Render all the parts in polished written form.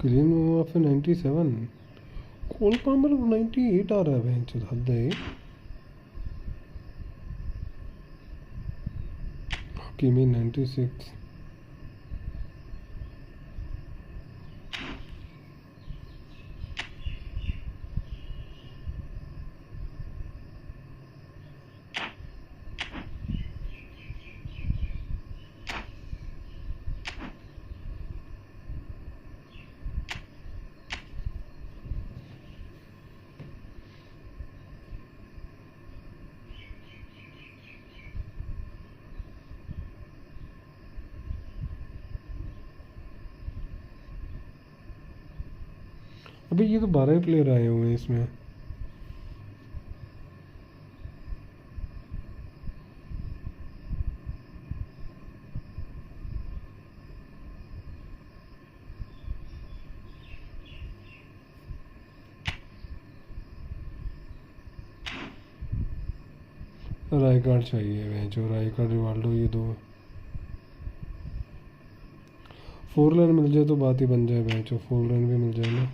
Clean में वहाँ पे 97, कोल पामर 98 आ रहा है बेंच हद है। किमी 96। अभी ये तो 12 ही प्लेयर आए हुए हैं इसमें। रायकार्ड चाहिए वह जो रायकार्ड रिवाल्डो, ये दो 4 रन मिल जाए तो बात ही बन जाए। वह जो 4 रन भी मिल जाए ना।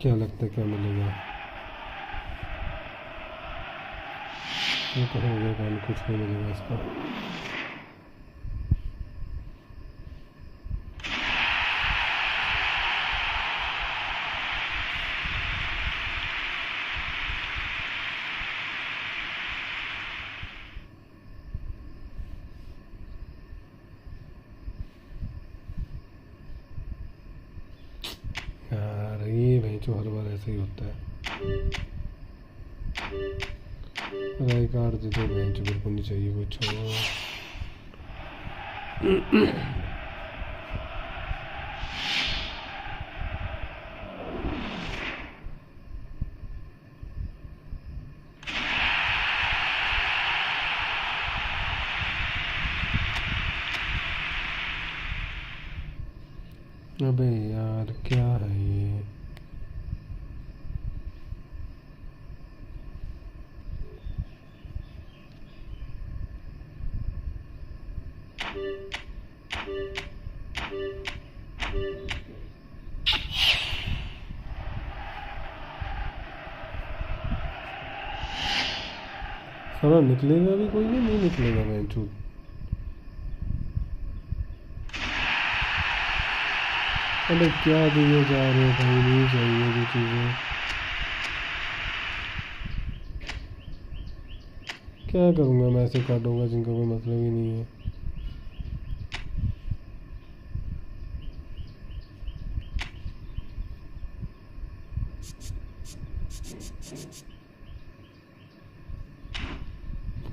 क्या लगता है क्या मिलेगा? ये तो हो गया काम, कुछ नहीं मिलेगा इसका। यार ये भाई जो हर बार ऐसे ही होता है। राय कार्ड दे दो बेंच, बिल्कुल नहीं चाहिए कुछ और। अबे यार क्या है ये? सारा निकलेगा भी कोई नहीं निकलेगा मैं चूत। अरे क्या दिए जा रहे हैं भाई, नहीं चाहिए जो चीज़ें। क्या करूँगा मैं, ऐसे काटूँगा जिनका कोई मतलब ही नहीं है।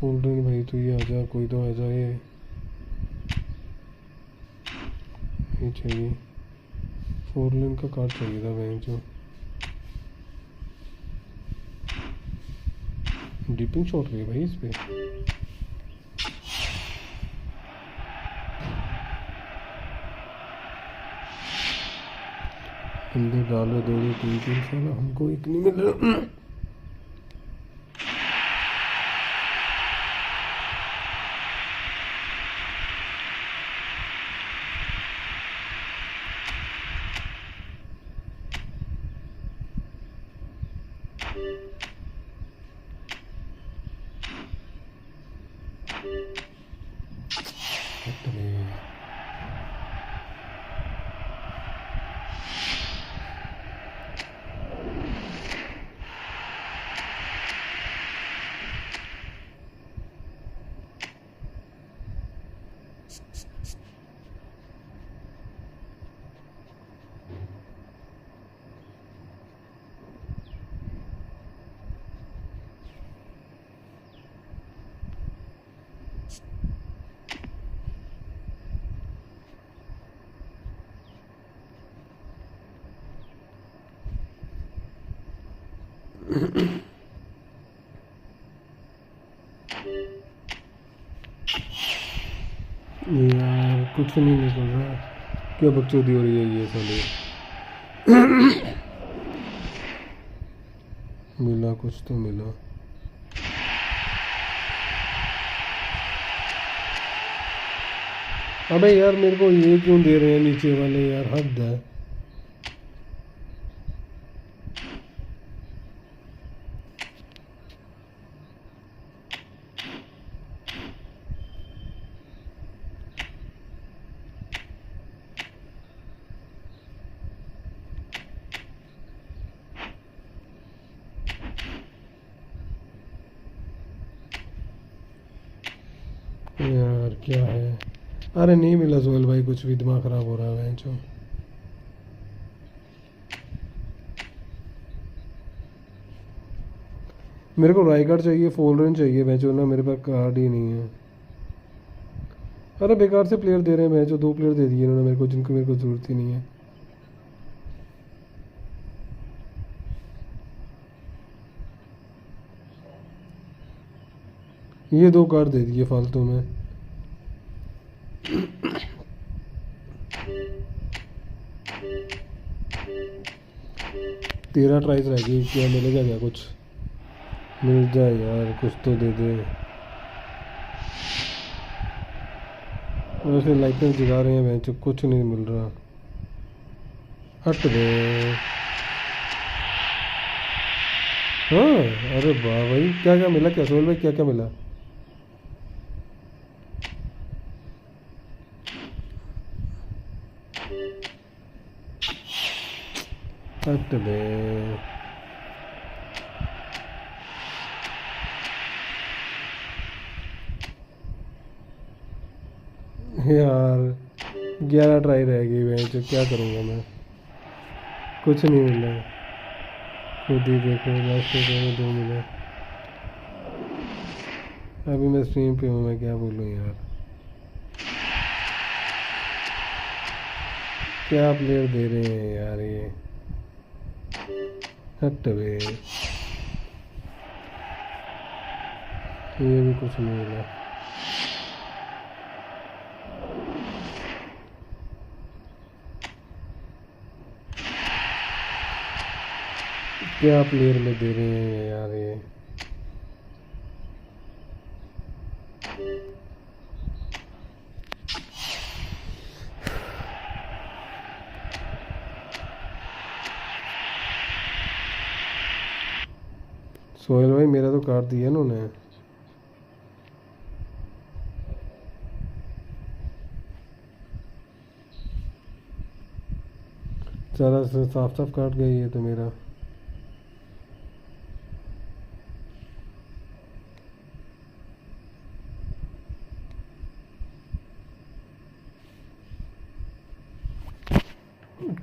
बोल रहे भाई तू ये आ जा, कोई तो आ जाए। ये चाहिए, 4 लेन का कार्ड चाहिए था बैंक जो। डिपिंग शॉट रही है भाई इस पे। अंदर डालो 2-2 3-3 साला, हमको एक नहीं मिल रहा। यार कुछ नहीं निकल रहा, क्या बकचोदी हो रही है ये साले। मिला कुछ तो मिला। अबे यार मेरे को ये क्यों दे रहे हैं नीचे वाले यार, हद है। यार क्या है, अरे नहीं मिला सोहेल भाई, कुछ भी दिमाग खराब हो रहा है जो। मेरे को राय कार्ड चाहिए, 4 रन चाहिए मैचो ना, मेरे पास कार्ड ही नहीं है। अरे बेकार से प्लेयर दे रहे हैं मैचो, 2 प्लेयर दे दिए इन्होंने मेरे को जिनको मेरे को ज़रूरत ही नहीं है। ये 2 कार्ड दे दिए फालतू में। तेरह ट्राइज रह गई, क्या मिलेगा क्या, कुछ मिल जाए यार, कुछ तो दे दे। वैसे लाइटें जगा रहे हैं मैच, कुछ नहीं मिल रहा। हट दे। हाँ अरे वाह भाई, क्या क्या मिला, क्या सोहेल भाई क्या क्या मिला। हट दे यार, 11 ट्राई रह गई मैच, क्या करूँगा मैं, कुछ नहीं मिला। खुद ही देखो लास्ट में 2 मिले। अभी मैं स्ट्रीम पे हूँ, मैं क्या बोलूँ यार, क्या प्लेयर दे रहे हैं यार ये। हट बे, ये भी कुछ नहीं मिला। क्या प्लेयर में दे रहे हैं यार ये। सोहेल भाई मेरा तो काट दिया ना उन्हें। सारा साफ साफ काट गई है तो मेरा।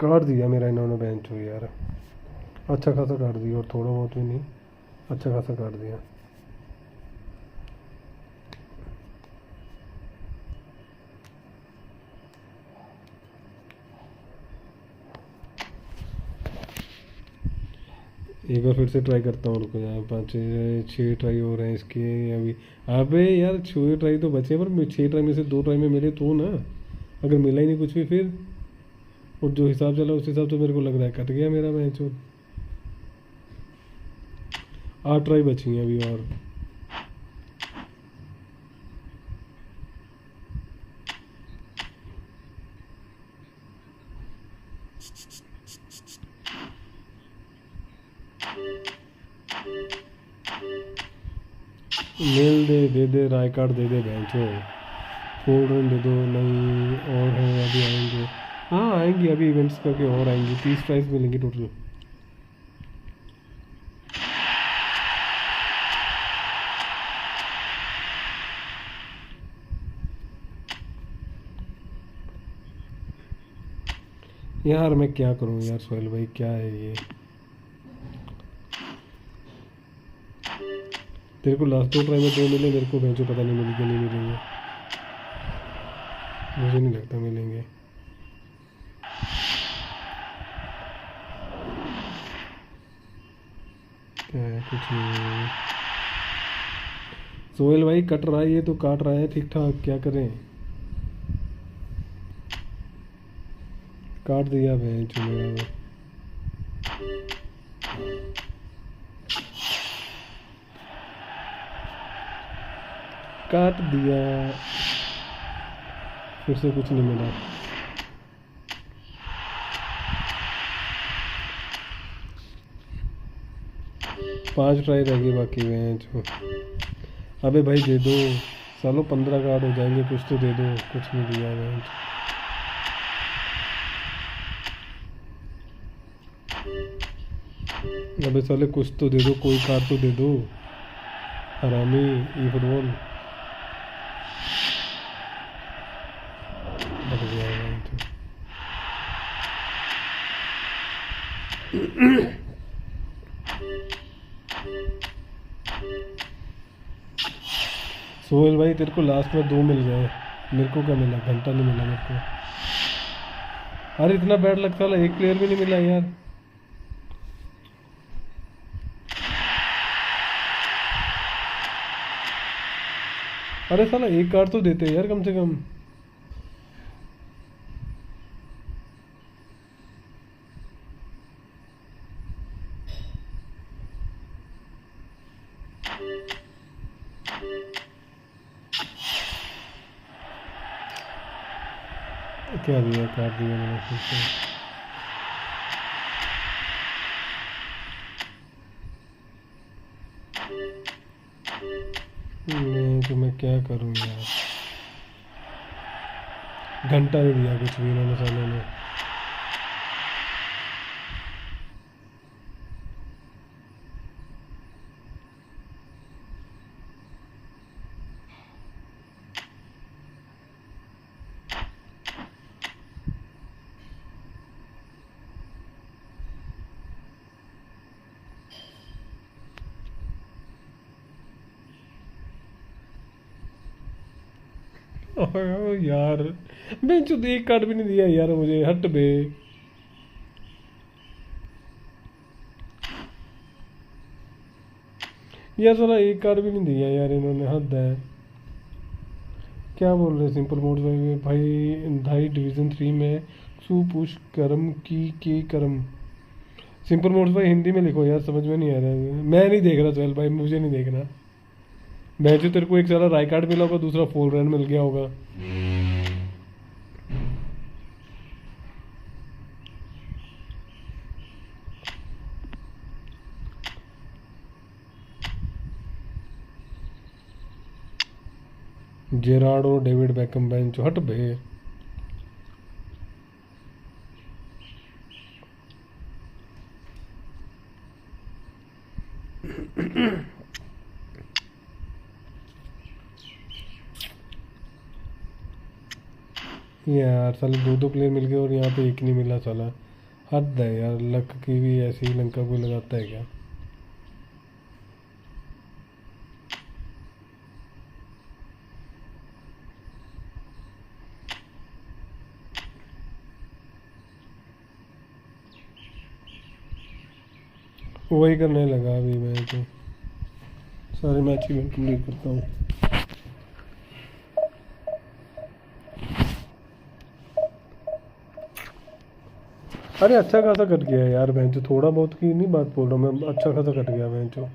काट दिया मेरा इन्होंने बेंच हो यार। अच्छा खासा काट दिया, और थोड़ा बहुत भी नहीं, अच्छा खासा काट दिया। एक बार फिर से ट्राई करता हूँ, रुको यार। 5 6 ट्राई हो रहे हैं इसके अभी। अबे यार 6 ट्राई तो बचे, पर 6 ट्राई में से 2 ट्राई में मिले तो ना। अगर मिला ही नहीं कुछ भी फिर, और जो हिसाब चला उस हिसाब से मेरे को लग रहा है कट गया मेरा मैच। 8 ट्राई बची हैं अभी और। मेल दे राय कार्ड दे बेंचो। फुल रन दे दो। नहीं और है अभी आएंगे। हाँ आएंगी अभी, इवेंट्स करके और आएंगी। 30 प्राइस मिलेंगी टोटल। यार मैं क्या करूँ यार सोहेल भाई, क्या है ये। तेरे को लास्ट 2 ट्राई में 2 मिले, मेरे को बेंचो पता नहीं मिलेंगे नहीं मिलेंगे। मुझे नहीं लगता मिलेंगे। क्या है, कुछ नहीं। सोहेल भाई कट रहा है ये तो, काट रहा है ठीक ठाक, क्या करें। काट दिया बेंचो मेरा। काट दिया, फिर से कुछ नहीं मिला। पांच ट्राई रह गई बाकी बेंच। अबे भाई दे दो सालो, 15 कार्ड हो जाएंगे, कुछ तो दे दो। कुछ नहीं दिया बेंच। अबे साले कुछ तो दे दो, कोई कार्ड तो दे दो हरामी। ई फुटबॉल बच गया बेंच। सोहेल भाई तेरे को लास्ट में 2 मिल गए, मेरे को क्या मिला, घंटा नहीं मिला मेरे को। अरे इतना बैड लगता है, एक प्लेयर भी नहीं मिला यार। अरे साला एक कार्ड तो देते यार कम से कम। क्या दिया, काट दिया मैंने फिर से। मैं क्या करूँ यार, घंटा नहीं दिया कुछ भी इन्होंने सालों ने। यार बेंच तो एक कार्ड भी नहीं दिया यार मुझे, हट बे। यार साला एक कार्ड भी नहीं दिया यार इन्होंने, हद है। क्या बोल रहे सिंपल मोड भाई। भाई धाई डिवीजन 3 में सुपुष करम की के करम। सिंपल मोड्स भाई हिंदी में लिखो यार, समझ में नहीं आ रहा है। मैं नहीं देख रहा सोहेल भाई, मुझे नहीं देखना। मैं जो तेरे को एक साला राय कार्ड मिला होगा, दूसरा फुल रन मिल गया होगा। जेरार्ड और डेविड बैकम बेंच हट बे। यार साले दो प्लेयर मिल गए और यहाँ पे एक नहीं मिला साला। हद है यार, लक की भी ऐसी ही लंका कोई लगाता है क्या? वही करने लगा अभी मैं तो, सारे मैच ही मैं कंप्लीट करता हूँ। अरे अच्छा खासा कट गया यार बेंचो, थोड़ा बहुत की नहीं बात बोल रहा हूँ मैं, अच्छा खासा कट गया बेंचो।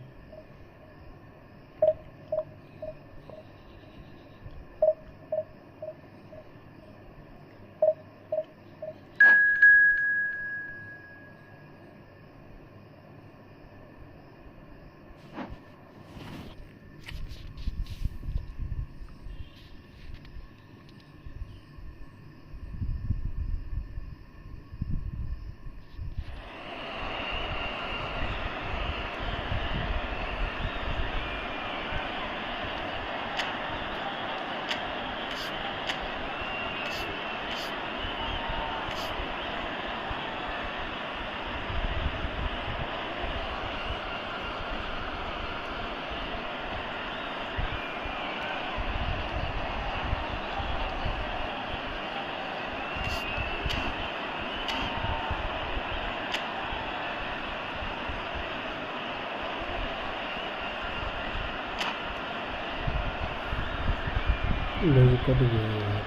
कट गया यार।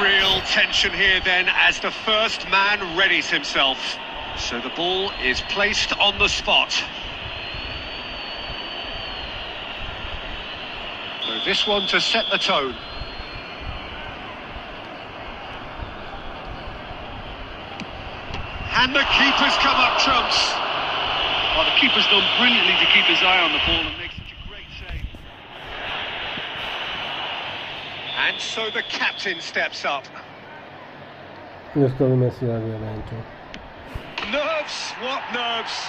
Real tension here then as the first man readies himself. So the ball is placed on the spot. So this one to set the tone. And the keeper's come up trumps. Well, the keeper's done brilliantly to keep his eye on the ball and make such a great save. And so the captain steps up. इसका भी message आ गया बेंचो। Nerves, what nerves?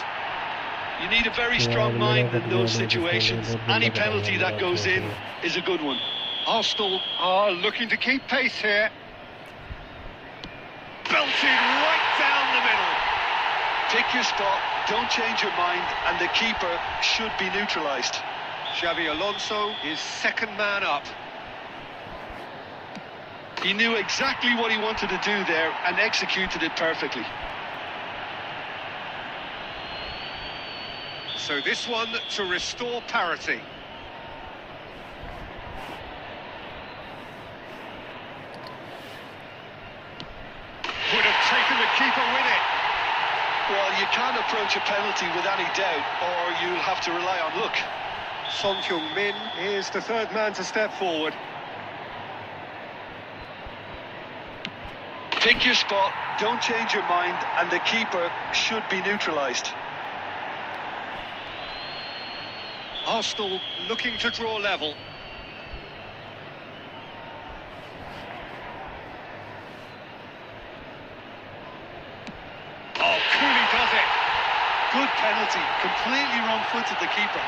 You need a very strong mind in those situations. Any penalty that goes in is a good one. Arsenal are looking to keep pace here. Belted right down the middle. Pick your spot, don't change your mind, and the keeper should be neutralised. Xabi Alonso is second man up. He knew exactly what he wanted to do there and executed it perfectly. So this one to restore parity. Would have taken the keeper with it. Well, you can't approach a penalty with any doubt, or you'll have to rely on luck. Son Heung-min is the third man to step forward. Pick your spot, don't change your mind, and the keeper should be neutralised. Arsenal looking to draw level. Oh, Cooley does it. Good penalty, completely wrong-footed the keeper.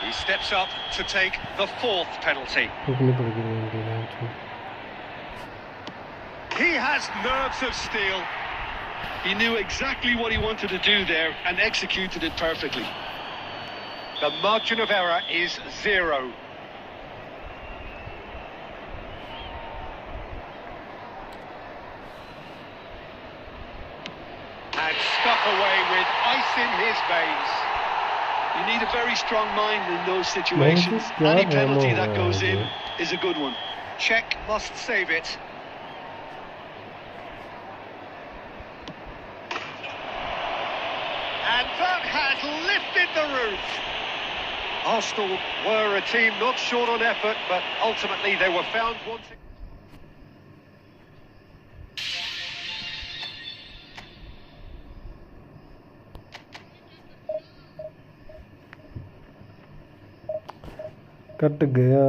He steps up to take the fourth penalty. He has nerves of steel. He knew exactly what he wanted to do there and executed it perfectly. The margin of error is 0. And stuck away with ice in his veins. You need a very strong mind in those situations. Any penalty that goes in is a good one. Czech must save it. And that has lifted the roof. Arsenal were a team not short on effort, but ultimately they were found wanting. Cut गया।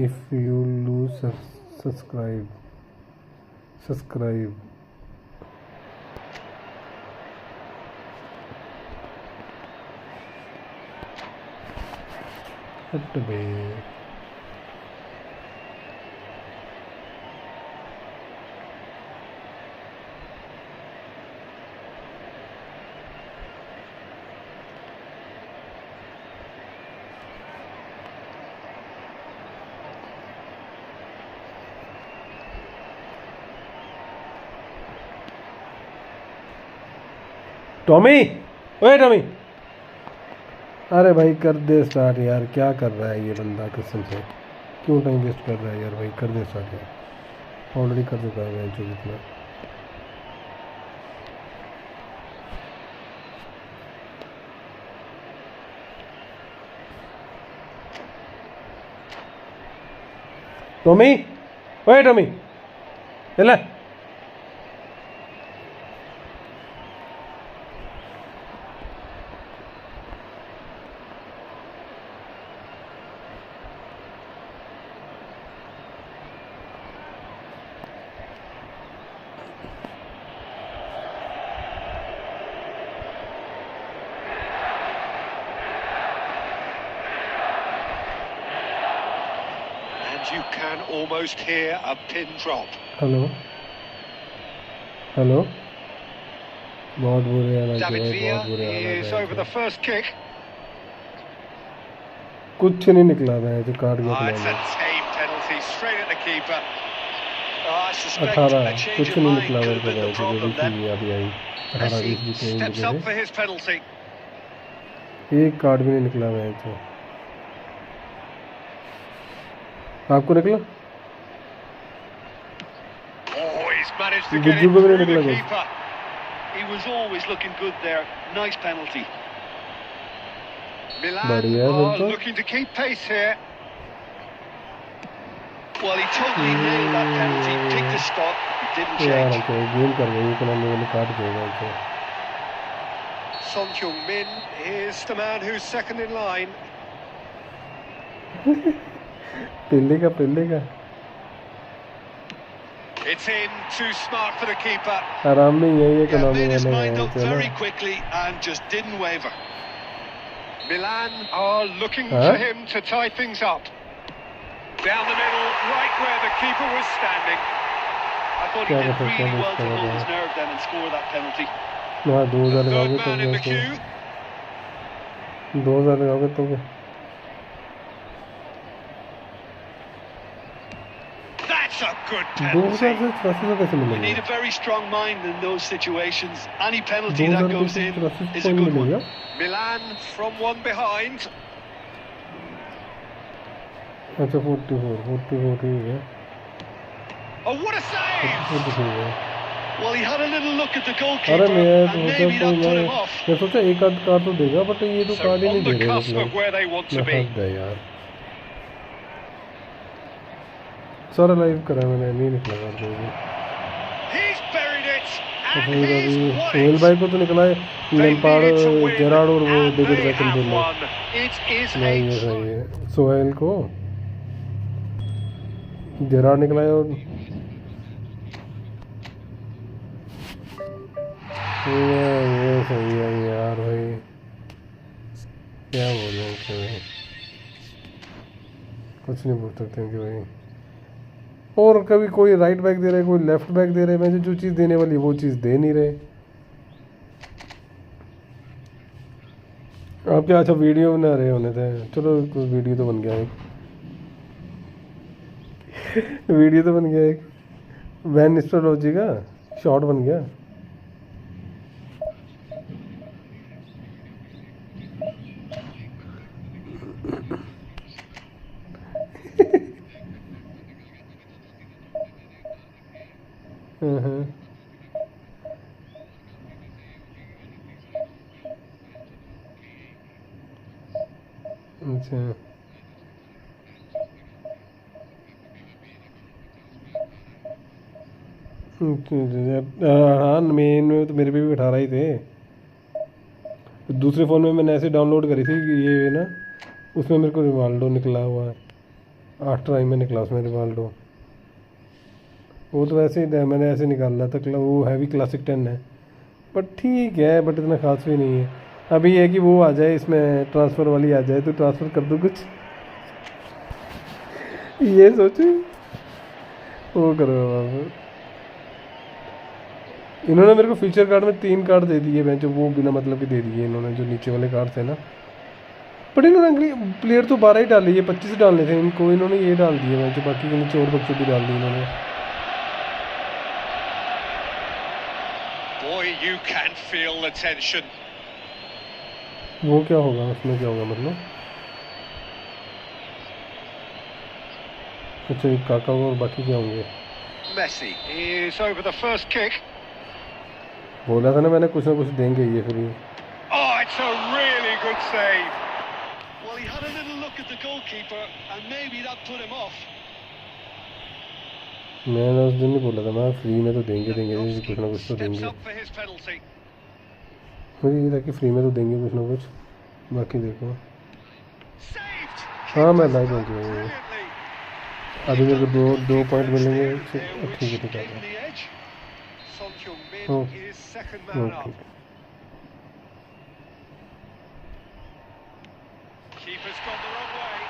If you lose, subscribe. हट बे। Tommy, ओए Tommy, अरे भाई कर they start यार। क्या कर रहा है ये बंदा, कसम से क्यों टाइम वेस्ट कर रहा है यार। भाई कर दे स्टार्ट यार, ऑलरेडी कर चुका है जो जितना। टॉमी, ओए टॉमी, चला। You can almost hear a pin drop. Hello hello, बहुत बुरे हालात David है, Villa बहुत बुरे is over the हालात है। first kick. कुछ नहीं निकला है जो काट गया It's a tame penalty straight at the keeper. I suspect 18 a change कुछ of नहीं mind निकला could मेरे have को been the जो problem then. भी अभी आई 18 Messi 20 steps up for his penalty. एक कार्ड भी नहीं निकला है तो। आपको निकला? Oh, he's managed to get Gujju it को भी नहीं through the निकला कुछ। keeper. He was always looking good there. Nice penalty. Milan बढ़िया है are फिर तो। looking to keep pace here. Well, he totally nailed that penalty. Picked the spot. He didn't यार change. ओके गेम कर रही है इकोनॉमी वाले काट देगा तो। Son Heung-min is the man who's second in line. पेले का It's in, too smart for the keeper. आराम में यही Yeah, इकोनॉमी made his वाले mind हैं up चलो। very quickly and just didn't waver. Milan are looking Huh? for him to tie things up. Down the middle, right where the keeper was standing. I thought he क्या did कर सकते really हैं well to इसका hold his मतलब? nerve then and score that penalty. हाँ 2000 The लगाओगे third तो man in the क्या queue. 2000 लगाओगे तो क्या? That's a good 2000 penalty. से 84 कैसे You मिलेंगे? need a very strong mind in those situations. Any penalty 2000 that रुपये goes से in 84 is a कौन good one. मिलेगा? Milan from one behind. अच्छा 44 ठीक है। Oh, what a save! 44 है। Well, he had a little look at the अरे goalkeeper मैं and तो maybe सोचा that put him off. मैं सोचा एक आध कार्ड तो देगा बट ये तो So कार्ड ही on नहीं दे the रहे cusp of मतलब। where they want to be. हद है यार। सारा लाइव करा मैंने, नहीं निकला कार्ड कोई भी। He's buried it, तो and फिर अभी he's won सोहेल it. भाई को तो निकला है They Lampard, needed to win, Gerrard और वो and David they Beckham have दोनों। won. It is नहीं a ये सही है। सोहेल को जेरार्ड निकला है और ये सही है यार भाई, क्या बोले इसमें, कुछ नहीं बोल सकते कि भाई। और कभी कोई राइट बैक दे रहे, कोई लेफ्ट बैक दे रहे, मैं जो चीज़ देने वाली वो चीज़ दे नहीं रहे। आप क्या अच्छा वीडियो बना रहे होने थे, चलो कोई वीडियो तो बन गया एक वीडियो तो बन गया एक वैन एस्ट्रोलॉजी का, शॉट बन गया। हाँ। अच्छा हाँ, मेन में तो मेरे पे भी 18 ही थे। दूसरे फ़ोन में मैंने ऐसे डाउनलोड करी थी कि ये ना, उसमें मेरे को रिवाल्डो निकला हुआ है, 8 ट्राई में निकला उसमें रिवाल्डो। वो तो वैसे ही मैंने ऐसे निकाला था, वो हैवी क्लासिक 10 है, बट ठीक है, बट इतना खास भी नहीं है। अभी ये है कि वो आ जाए, इसमें ट्रांसफ़र वाली आ जाए तो ट्रांसफ़र कर दूँ कुछ। ये सोचो, वो करो बाबू। इन्होंने मेरे को फीचर कार्ड में 3 कार्ड दे दिए मैं, जो वो बिना मतलब के दे दिए इन्होंने, जो नीचे वाले कार्ड थे ना। बट इन्होंने प्लेयर तो 12 ही डाले, ये 25 डालने थे इनको, इन्होंने ये डाल दिए मैं, जो बाकी के नीचे और बक्सों भी डाल दी इन्होंने। Boy, you can feel the tension. वो क्या होगा, उसमें क्या होगा मतलब? अच्छा, एक काका और बाकी क्या होंगे? Messi is over the first kick. बोला था ना मैंने, कुछ ना कुछ देंगे ये फिर। Oh, it's a really good save. Well, he had a little look at the goalkeeper, and maybe that put him off. मैंने उस दिन नहीं बोला था, मैं फ्री में तो देंगे कुछ ना कुछ तो Steps देंगे। up for his penalty. मुझे ये था कि फ्री में तो देंगे कुछ ना कुछ, बाकी देखो। Saved. हाँ, मैं लाइव पहुँच गया। Brilliantly. अभी मेरे को दो पॉइंट मिलेंगे। There, which ठीक gave है। him the edge. Son Heung-min is second man okay. up. Keeper's gone the wrong way.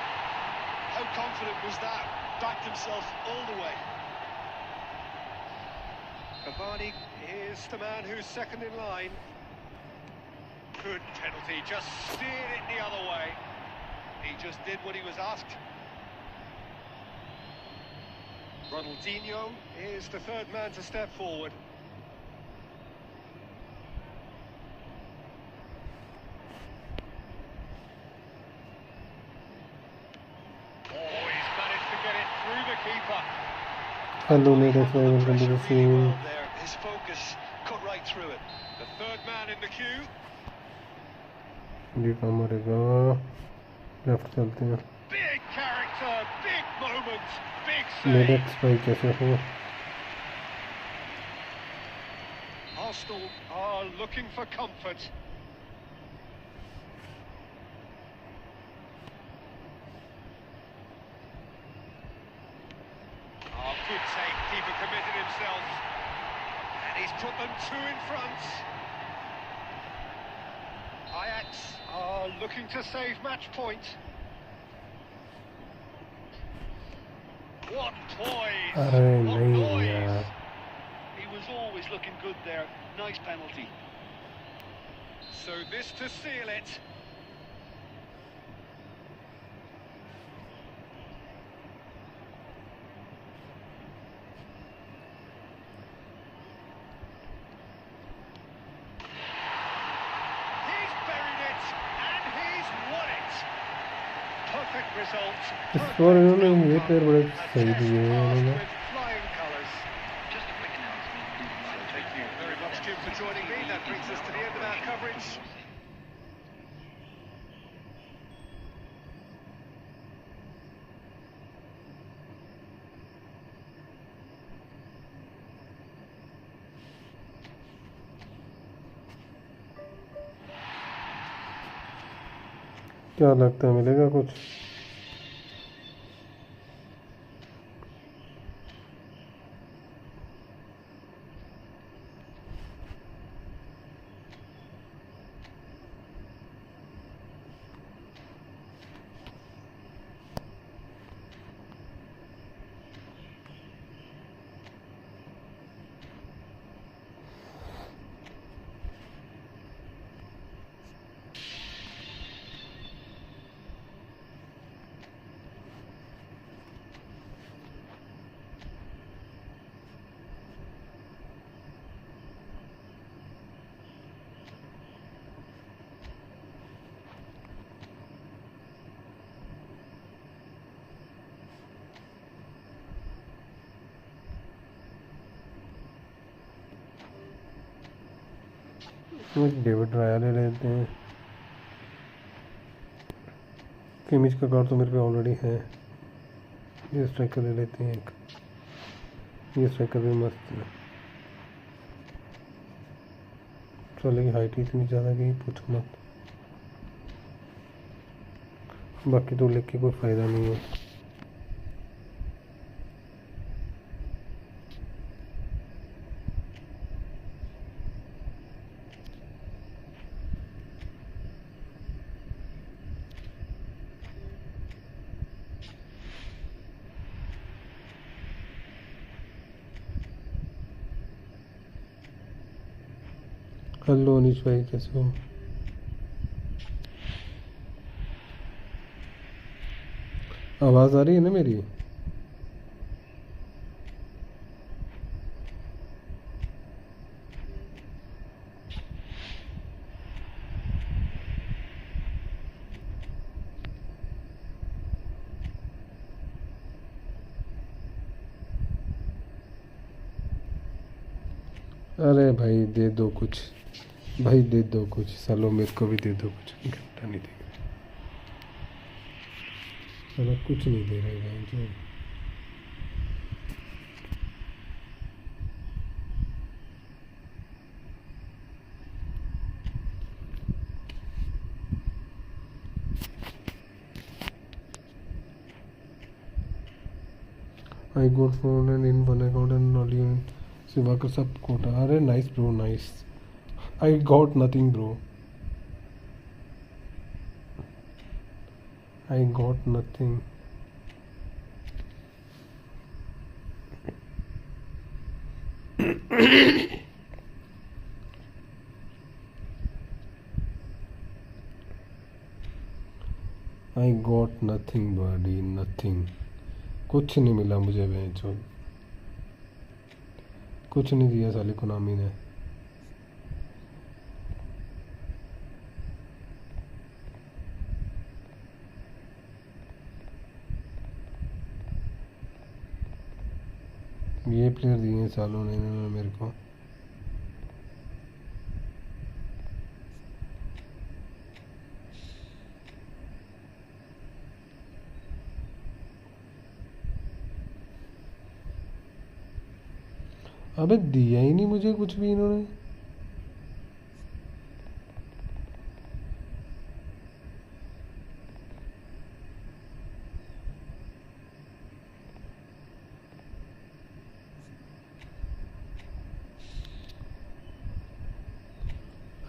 How confident was that? Backed himself all the way. Cavani is the man who's second in line. Good penalty, just steered it the other way. He just did what he was asked. Ronaldinho is the third man to step forward. Oh, he's managed to get it through the keeper. Hello He मेरे handled the friend, pressure really well there. His focus cut right through it. The third man in the queue. जी काम मरेगा। Left चलते हैं। Big character, big moment, big मेरे save. Spike कैसे हो? Arsenal are looking for comfort. Oh, good save, keeper committed himself. And he's put them two in front. Ajax are looking to save match point. What poise! अरे What नहीं poise! यार, He was always looking good there. Nice penalty. So this to seal it. He's buried it, and he's won it. Perfect result. इस बार इन्होंने ये player बड़े सही दिए हैं इन्होंने। With flying colours. Just a quick announcement. Thank you very much, Jim, for joining me. That brings us to the end of our coverage. क्या लगता है मिलेगा कुछ? डेविड राया ले लेते हैं। किमिच का कार्ड तो मेरे पे ऑलरेडी है। ये स्ट्राइकर ले लेते हैं एक। ये स्ट्राइकर भी मस्त है। चलेगी, हाइट ही इतनी ज़्यादा गई पूछो मत। बाकी तो लेके कोई फ़ायदा नहीं है। हेलो अनिश भाई, कैसे हो? आवाज़ आ रही है ना मेरी? अरे भाई दे दो कुछ, भाई दे दो कुछ, सालो मेरे को भी दे दो कुछ। घंटा नहीं दे रहे, साला कुछ नहीं दे रहे भाई जो। I got phone and in one account and not in सिवाकर सब कोटा। अरे nice bro, nice. I got nothing bro, I got nothing. I got nothing buddy, nothing. कुछ नहीं मिला मुझे बेंचो, कुछ नहीं दिया साली कोनामी ने। ये प्लेयर दिए सालों ने इन्होंने मेरे को। अबे दिया ही नहीं मुझे कुछ भी इन्होंने।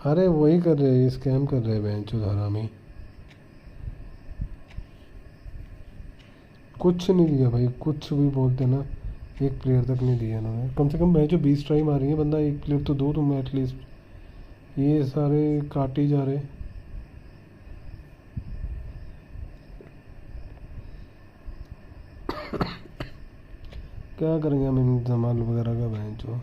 अरे वही कर रहे, स्कैम कर रहे बेंचो हरामी। कुछ नहीं दिया भाई, कुछ भी बोलते ना, एक प्लेयर तक नहीं दिया इन्होंने। कम से कम मैच जो 20 ट्राई मारी है, बंदा एक प्लेयर तो दो तुम एटलीस्ट। ये सारे काटे जा रहे। क्या करेंगे हम इन जमाल वगैरह का बेंचो।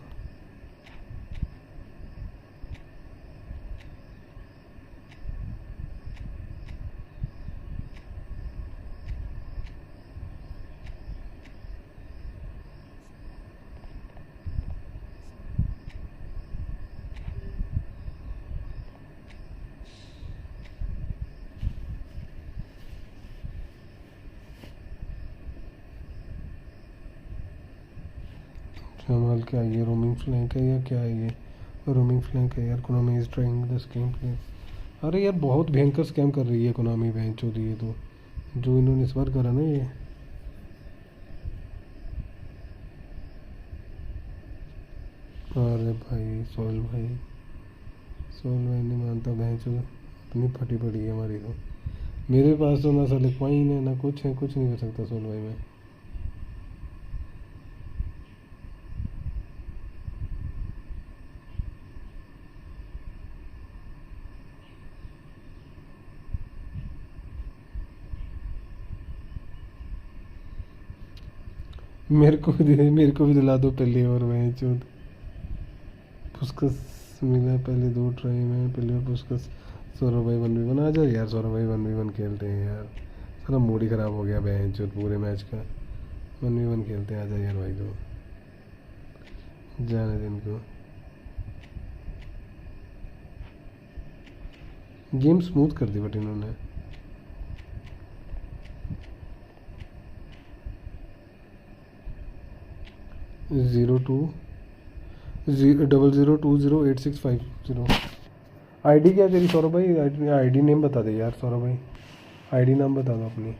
जमाल क्या ये रोमिंग फ्लैंक है या क्या है? ये रोमिंग फ्लैंक है यार। Konami is trying the scam player. अरे यार बहुत भयंकर स्कैम कर रही है कोनामी बेंचो दी। ये तो जो इन्होंने इस बार करा ना ये। अरे भाई सोहेल भाई, सोहेल भाई नहीं मानता बेंचो, अपनी फटी पड़ी है हमारी तो। मेरे पास तो ना साले कॉइन है ना कुछ है, कुछ नहीं कर सकता सोहेल भाई मैं। मेरे को भी दिला दो पहले और मैं चौथ। पुस्कस मिला पहले 2 ट्राई में, पहले और पुस्कस। सौरभ भाई 1v1 आ जाओ यार, सौरभ भाई 1v1 खेलते हैं यार। सारा मूड ही ख़राब हो गया बहन चौथ पूरे मैच का। 1v1 खेलते हैं, आ जाओ यार भाई तो, जाने दिन को। गेम स्मूथ कर दी बट इन्होंने। Zero two 00208650। आईडी क्या तेरी सौरभ भाई? आईडी नेम बता दे यार सौरभ भाई, आईडी नाम बता दो अपनी।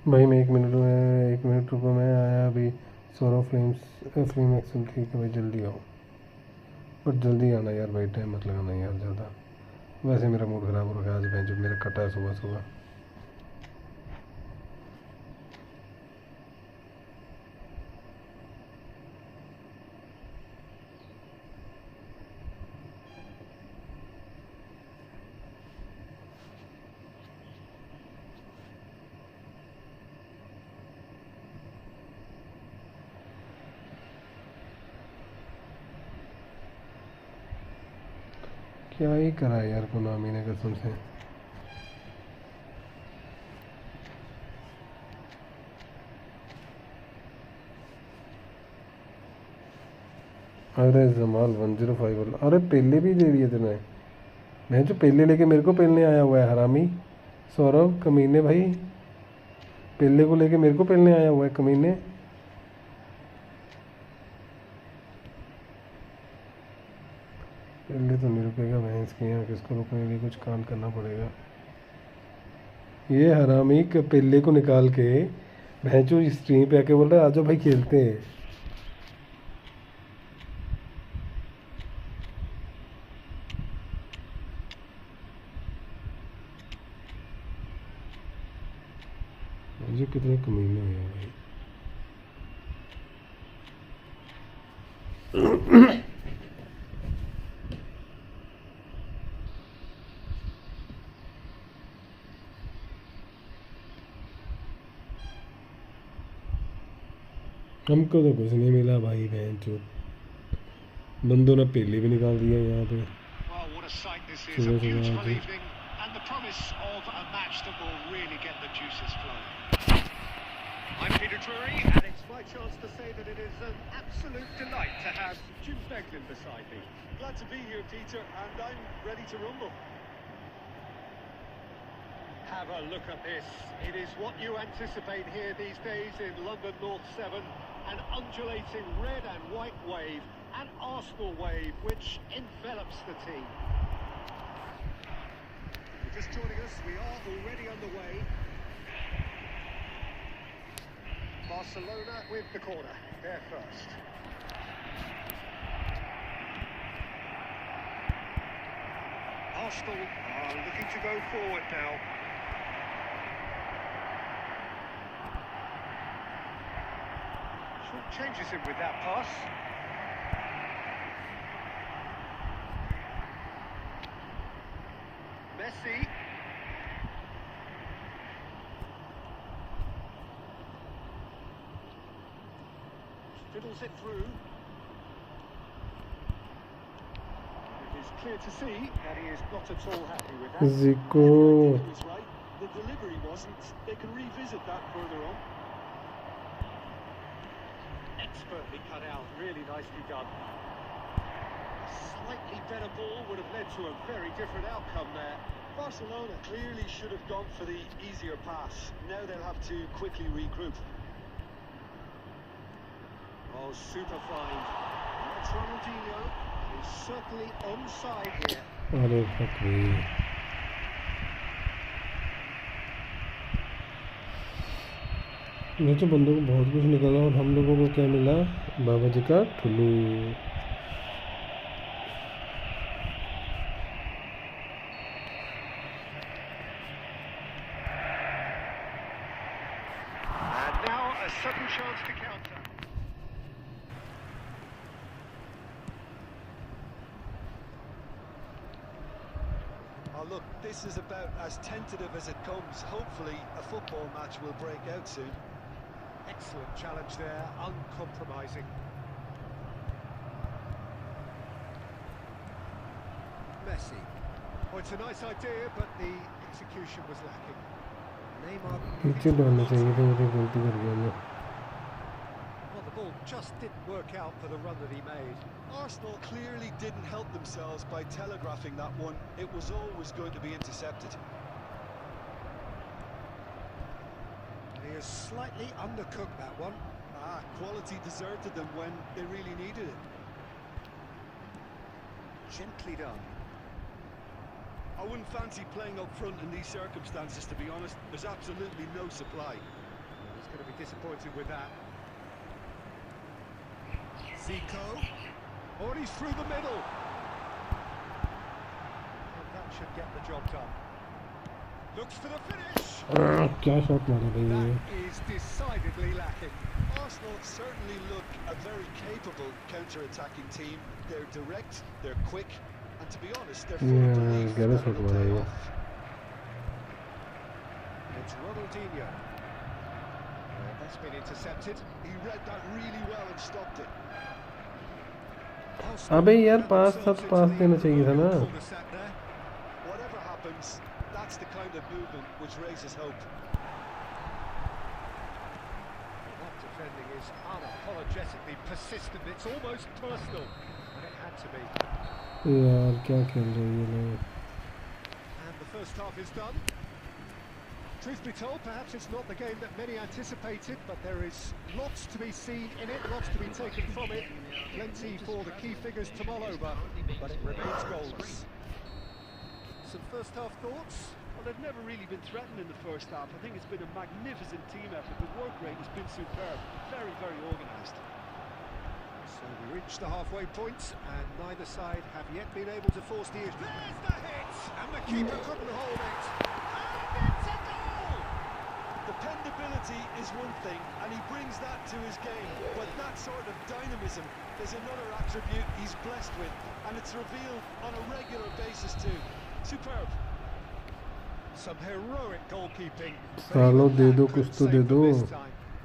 भाई मैं 1 मिनट रुको, मैं आया अभी। सौरभ फ्लेम एक्शन ठीक है भाई, जल्दी आओ बट जल्दी आना यार भाई, टाइम मत लगाना यार ज़्यादा। वैसे मेरा मूड ख़राब हो रखा है आज, भैंस जो मेरा कटा है सुबह सुबह। क्या ही करा है यार कोनामी ने कसम से। अरे जमाल 105, अरे पेले भी दे दिए तूने। मैं जो पेले लेके मेरे को पेलने आया हुआ है हरामी। सौरभ कमीने भाई, पेले को लेके मेरे को पेलने आया हुआ है कमीने। पेले तो नहीं रुकेगा भैंस के यहाँ, किसको रुकने के लिए कुछ कांड करना पड़ेगा। ये हरामी पेले को निकाल के भैंचो स्ट्रीम पे आके बोल रहा है आजो भाई खेलते हैं। मुझे कितने कमीने हुए भाई। हमको तो कुछ नहीं मिला भाई, बहन चो बंदों ने पेले भी निकाल दिया यहाँ पे। सुबह सुबह I'm Peter Drury, and it's my chance to say that it is an absolute delight to have Jim Beglin beside me. Glad to be here, Peter, and I'm ready to rumble. Have a look at this. It is what you anticipate here these days in London North 7. An undulating red and white wave, an Arsenal wave, which envelops the team. If you're just joining us, we are already underway. Barcelona with the corner, they're first. Arsenal are looking to go forward now. Short changes him with that pass. Messi. Fiddles it through. It is clear to see that he is not at all happy with that. Zico. Right. The delivery wasn't. They can revisit that further on. Expertly cut out, really nicely done. A slightly better ball would have led to a very different outcome there. Barcelona clearly should have gone for the easier pass. Now they'll have to quickly regroup. Oh, super find. That's Ronaldinho. He's certainly onside here. अरे fuck me. नीचे बंदों को बहुत कुछ निकला और हम लोगों को क्या मिला? बाबा जी का ठुल्लू। And now a sudden chance to counter. Oh look, this is about as tentative as it comes. Hopefully a football match will break out soon. Excellent challenge there, uncompromising. Messi. Oh, it's a nice idea, but the execution was lacking. Neymar. नीचे डालना चाहिए था, मुझे गलती कर गया मैं। Well, the ball just didn't work out for the run that he made. Arsenal clearly didn't help themselves by telegraphing that one. It was always going to be intercepted. He has slightly undercooked that one. Quality deserted them when they really needed it. Gently done. I wouldn't fancy playing up front in these circumstances, to be honest. There's absolutely no supply. He's going to be disappointed with that. Zico. Oh, and he's through the middle. And that should get the job done. Looks for the finish. क्या shot मारा भाई ये? That is decidedly lacking. Arsenal certainly look a very capable counter-attacking team. They're direct, they're quick, and to be honest, they're full of belief that it'll pay off. It's Ronaldinho. That's been intercepted. He read that really well and stopped it. अबे यार पास देना चाहिए था ना। Whatever happens, that's the kind of movement which raises hope. That defending is unapologetically persistent. It's almost personal, and it had to be. यार क्या खेल रहे हैं ये लोग? And the first half is done. Truth be told, perhaps it's not the game that many anticipated, but there is lots to be seen in it, lots to be taken from it. Plenty for the key figures to mull over, but it remains goalless. Some first half thoughts? Well, they've never really been threatened in the first half. I think it's been a magnificent team effort. The work rate has been superb. Very, very organised. So we reach the halfway point, and neither side have yet been able to force the issue. There's the hit! And the keeper couldn't hold it. And it's a goal! Dependability is one thing, and he brings that to his game. But that sort of dynamism is another attribute he's blessed with, and it's revealed on a regular basis too. Superb. Some heroic goalkeeping. सालों दे दो कुछ तो दे दो।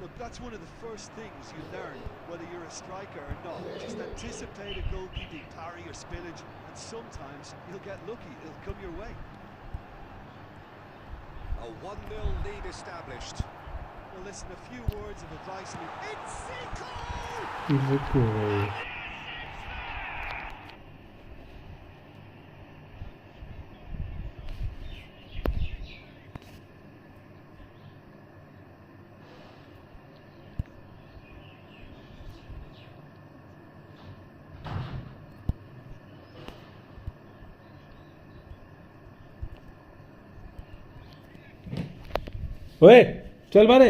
Look, that's one of the first things you learn, whether you're a striker or not. Just anticipate a goalkeeping parry or spillage, and sometimes you'll get lucky. It'll come your way. A 1-0 lead established. Well, listen, a few words of advice. It's Zico! Zico. ओए चल बारे।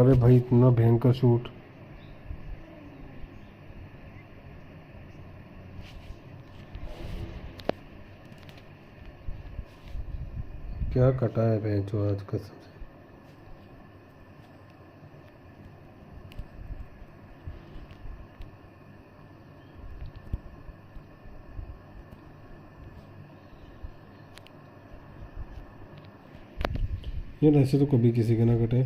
अरे भाई इतना भयंकर shoot. क्या कटा है बेंचो आज कसम से। यार ऐसे तो कभी किसी के ना कटे।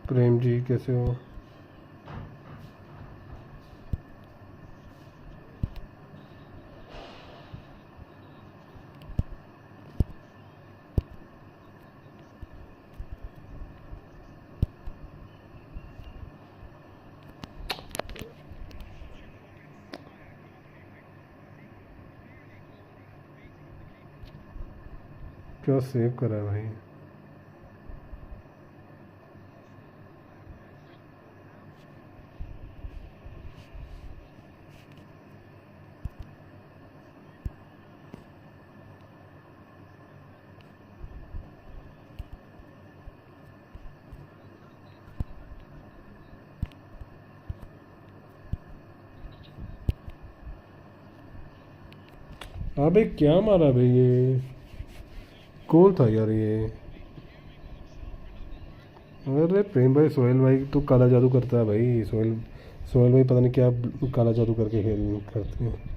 प्रेम जी कैसे हो? क्या सेव करा है भाई। अबे क्या मारा भाई, ये कौन था यार ये? अरे प्रेम भाई, सोहेल भाई तो काला जादू करता है भाई। सोहेल सोहेल भाई पता नहीं क्या काला जादू करके खेल करते हैं।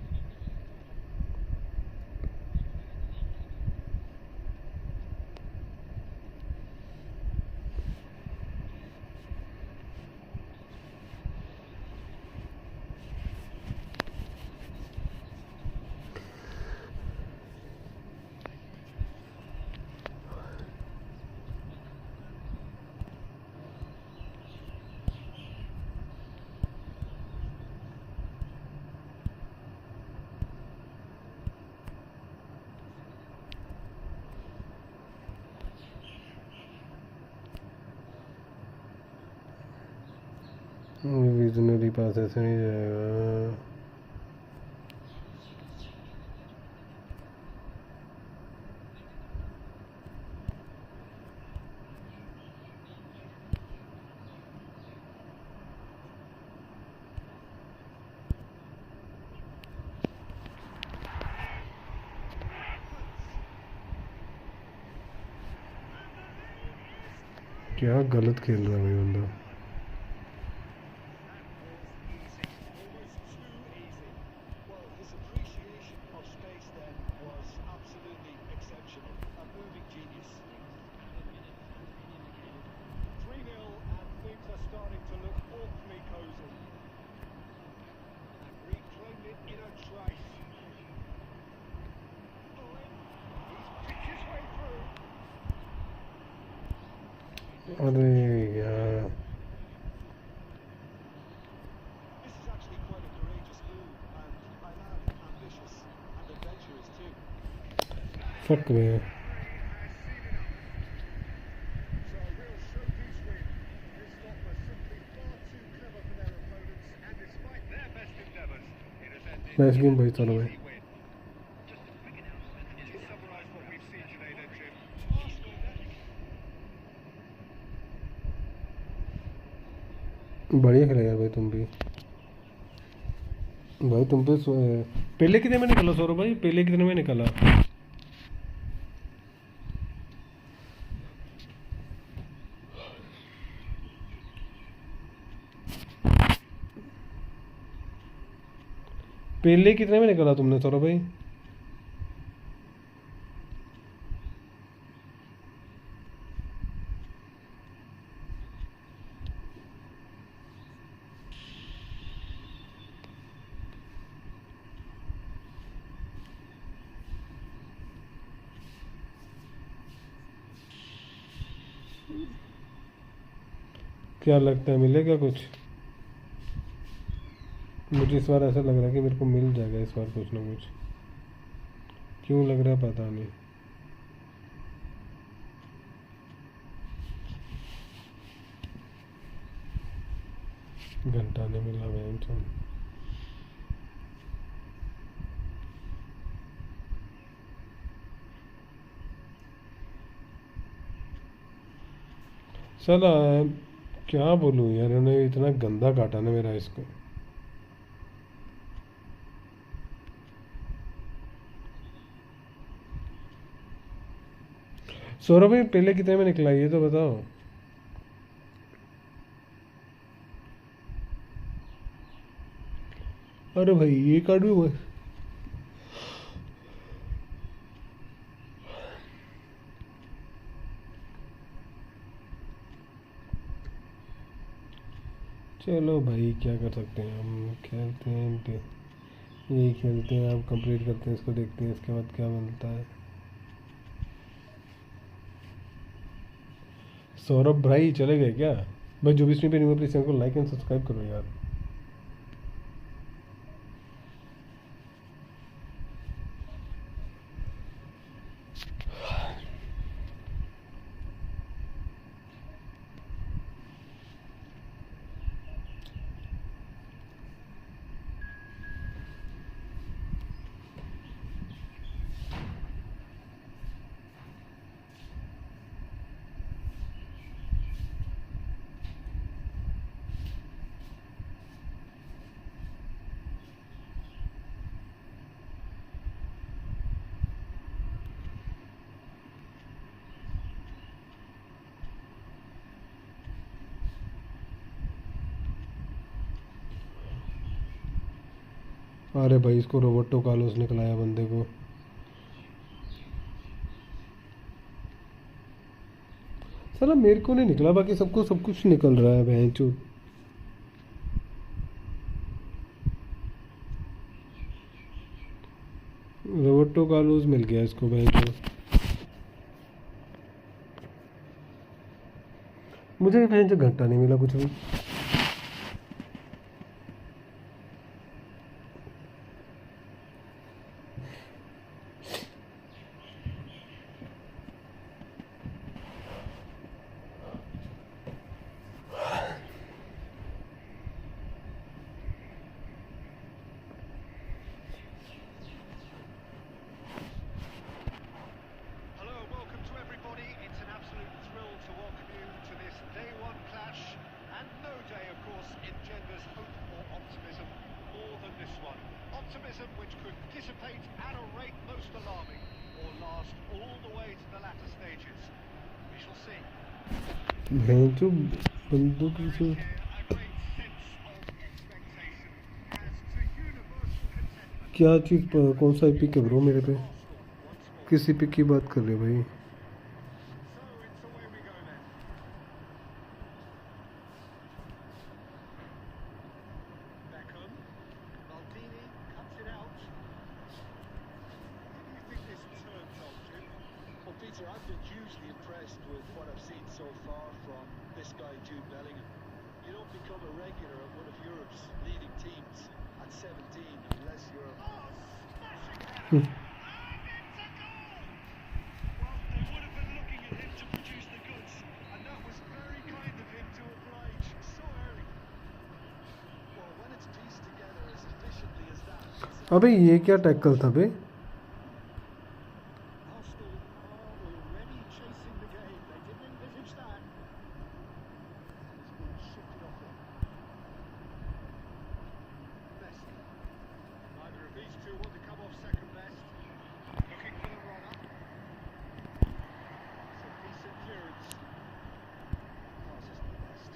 विजनरी पास ऐसे नहीं जाएगा। क्या गलत खेल रहा है भाई बंदा। Well, his appreciation of space then was absolutely exceptional. A moving genius. 3-0 and things are starting to look awfully cosy. And reclaimed it in a trice. He's picked his way through. अरे यार, This is actually quite a courageous move, and I love ambitious and adventurous too. Fuck में। So a real showpiece win. This lot were simply far too clever for their opponents, and despite their best endeavours, it has ended nice game भाई an चलो भाई। easy win. To summarise what we've seen today then, Jim. Arsenal बढ़िया खेला यार भाई तुम भी। भाई तुम पे पहले कितने में निकला सौरभ भाई? पहले कितने में निकला? पहले कितने में निकला तुमने सौरभ भाई? क्या लगता है मिलेगा कुछ? मुझे इस बार ऐसा लग रहा है कि मेरे को मिल जाएगा इस बार कुछ ना कुछ। क्यों लग रहा है पता नहीं। घंटा नहीं मिला मैं। साला क्या बोलूँ यार, उन्हें इतना गंदा काटा ना मेरा इसको। सौरभ भाई पहले कितने में निकला ये तो बताओ। अरे भाई ये कार्ड भी चलो भाई क्या कर सकते हैं, हम खेलते हैं यही खेलते हैं, अब कंप्लीट करते हैं इसको, देखते हैं इसके बाद क्या मिलता है। सौरभ भाई चले गए क्या भाई? जो भी स्ट्रीम पे नहीं हुआ प्लीज़ चैनल को लाइक एंड सब्सक्राइब करो यार। अरे भाई इसको रोबोटो कार्लोस ने खिलाया बंदे को। साला मेरे को नहीं निकला, बाकी सबको सब कुछ निकल रहा है भैंचो। रोबोटो कार्लोस मिल गया इसको भैंचो। मुझे भैंचो घंटा नहीं मिला कुछ भी। Which could dissipate at a rate most alarming or last all the way to the latter stages. We shall see. भैंचो बंदूक से A great sense of expectation as to universal contentment. क्या चीज़, कौन सा पिक है ब्रो मेरे पे? Once more. किसी pick की बात कर रहे हो भाई? So it's away we go then. Beckham. Maldini cuts it out. How do you think this turns out, Jim? Well, Peter, I've been hugely impressed with what I've seen so far from this guy, Jude Bellingham. You don't become a regular at one of Europe's leading teams at 17 unless you're... Oh, smashing header! And it's a goal! Well, they would have been looking at him to produce the goods, and that was very kind of him to oblige so early. Well, when it's pieced together as efficiently as that... अबे ये क्या tackle था बे? Arsenal are already chasing the game. They didn't envisage that. It's been shifted off him. Messi. Neither of these two want to come off second best. Looking for the runner. It's a decent clearance. Pass isn't the best.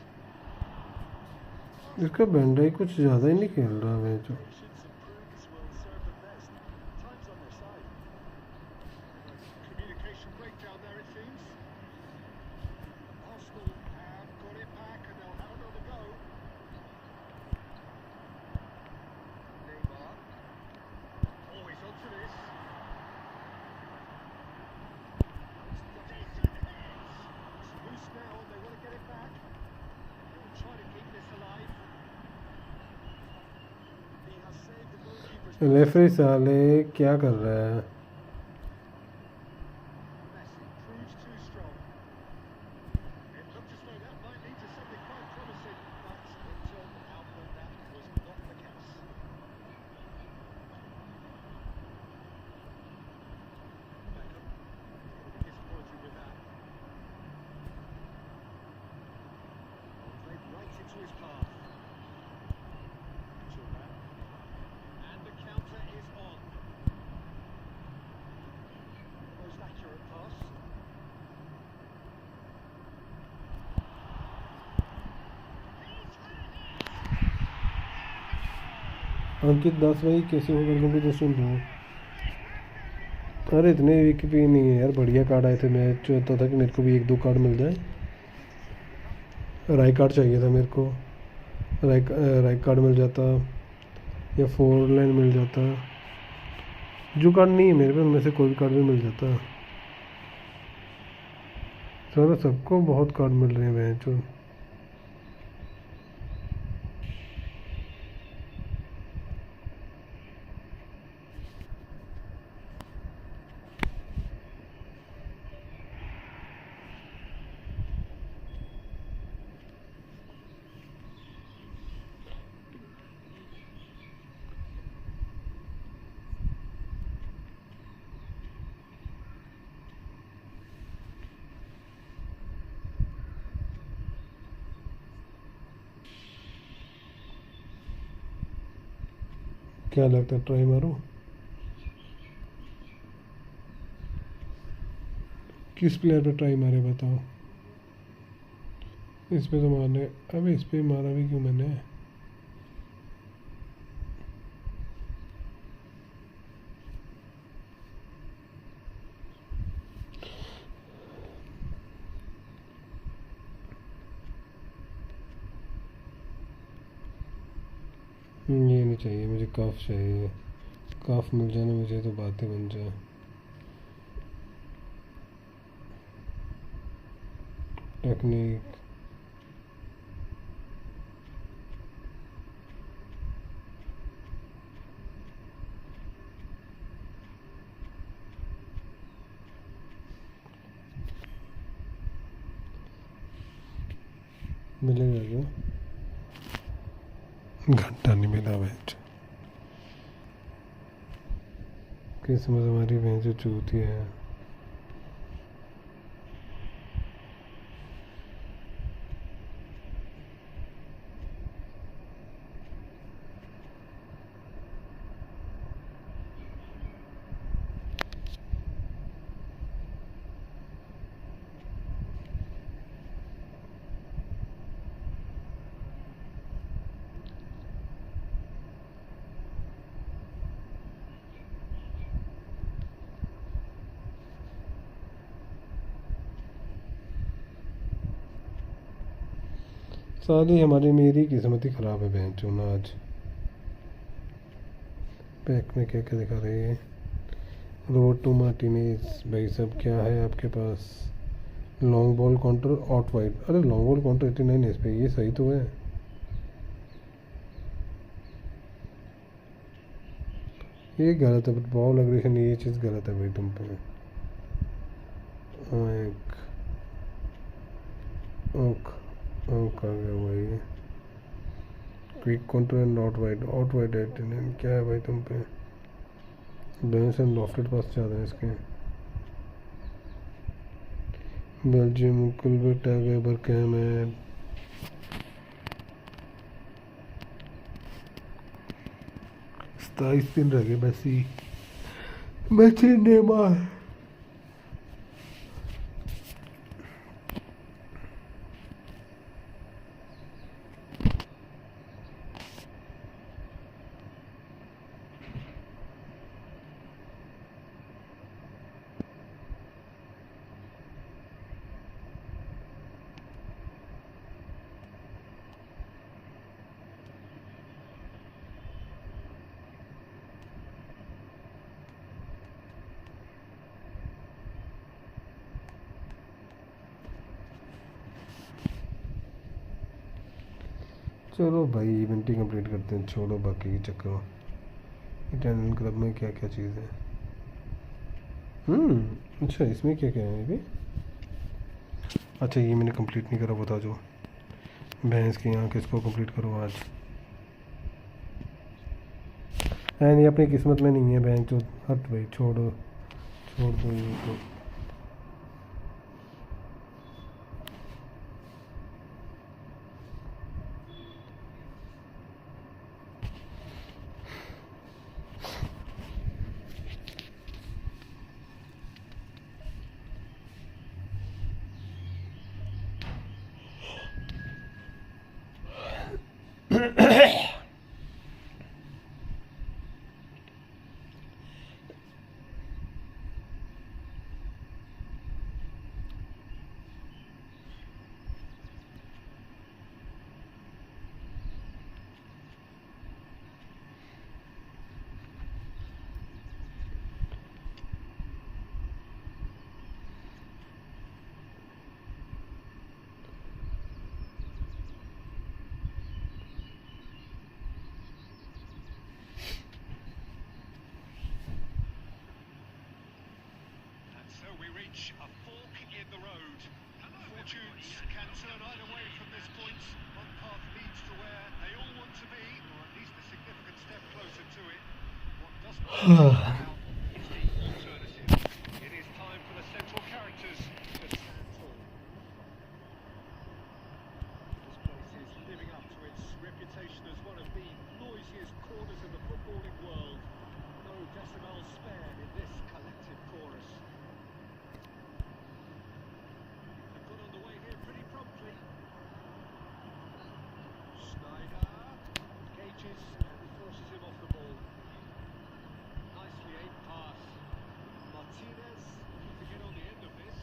इसका बैंडाई कुछ ज़्यादा ही नहीं खेल रहा है जो। Patience and prudence will serve them best. Time's on their side. Communication breakdown there, it seems. Arsenal have got it back and they'll have another go. Neymar. Oh, he's onto this. Decent hits. It's loose now and they want to get it back. They'll try to keep this alive. He has saved the goalkeeper's referee साले क्या कर रहा है? Messi proves too strong. It looked as though that might lead to something quite promising, but it turned out that that was not the case. Beckham, disappointed with that. Played right into his path. Thuram. And the counter is on. Most accurate pass. अंकित दास भाई कैसे हो? Welcome to the stream bro. अरे इतने week भी नहीं है यार, बढ़िया कार्ड आए थे। मैं चाहता था कि मेरे को भी एक दो कार्ड मिल जाए। राय कार्ड चाहिए था मेरे को। राइट कार्ड मिल जाता या 4 लाइन मिल जाता। जो कार्ड नहीं है मेरे पे उनमें से कोई भी कार्ड भी मिल जाता। सर सबको बहुत कार्ड मिल रहे हैं भैंचो। क्या लगता है ट्राई मारो? किस प्लेयर पे ट्राई मारे बताओ? इस पे तो मारने, अबे इस पे मारा भी क्यों मैंने? ये नहीं चाहिए मुझे, काफ चाहिए। काफ मिल जाए ना मुझे तो बातें बन जाए। टेक्निक मिलेगा क्या? घंटा नहीं मिला भैंस। किस्मत हमारी भैंस चूती है। सारी हमारी मेरी किस्मत ही ख़राब है बहन चूना। आज पैक में क्या क्या दिखा रही है? रोड टू मार्टिनेज भाई सब क्या है आपके पास? Long ball counter out wide. अरे लॉन्ग बॉल काउंटर 89 है इस पर, ये सही तो है। ये गलत है, बॉल अग्रेशन ये चीज़ गलत है भाई तुम पे। एक ओक ओक आ गया भाई। Quick counter and out wide 89 क्या है भाई तुम पे? बैलेंस एंड लॉफ्टेड पास ज़्यादा है इसके। बेल्जियम कुलबर्ट आ गया, बरकैम है। 27 दिन रह गए मैसी नेमार। चलो भाई इवेंट ही कंप्लीट करते हैं, छोड़ो बाकी के चक्कर। इटालियन क्लब में क्या क्या चीज़ है? अच्छा इसमें क्या क्या है अभी? अच्छा ये मैंने कंप्लीट नहीं करा, बता जो भैंस के यहाँ किसको कंप्लीट करो आज। है नहीं अपनी किस्मत में नहीं है भैंस जो। हट भाई छोड़ दो ये तो। match, a fork in the road. Fortunes can turn either way from this point. One path leads to where they all want to be, or at least a significant step closer to it. What doesn't work now is the alternative. It is time for the central characters to stand tall. This place is living up to its reputation as one of the noisiest corners in the footballing world. No decibels spared in this collective chorus. They've got on the way here pretty promptly. Snyder gauges and forces him off the ball. Nicely aimed pass. Martinez to get on the end of this.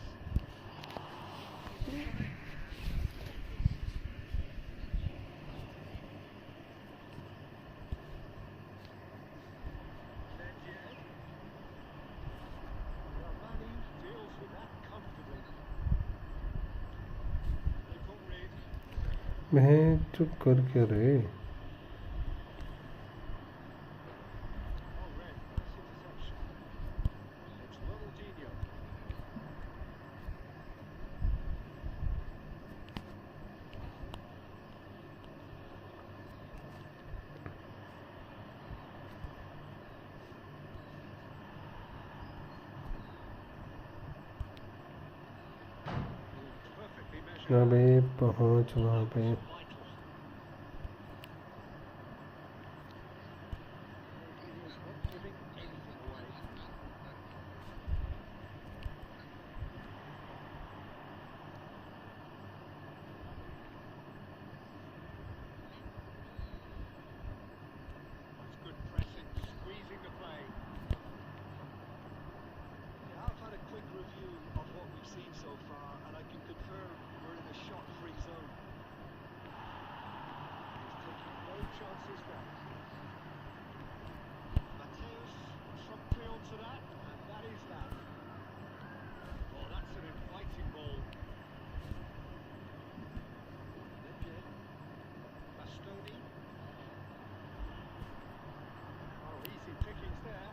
Deals with that comfortably. They've got rid. मैं चुप कर क्या रहे Oh, red. Nice interception. It's Ronaldinho. Perfectly measured. अबे पहुंच वहाँ पे Vital. Ronaldinho's not giving anything away. That's good pressing, squeezing the play. Yeah, I've had a quick review of what we've seen so far, and I can confirm we're in a shot-free zone. He's taking no chances now. Mateus promptly onto that, and that is that. Oh, that's an inviting ball. Lepien. Bastoni. Oh, easy pickings there.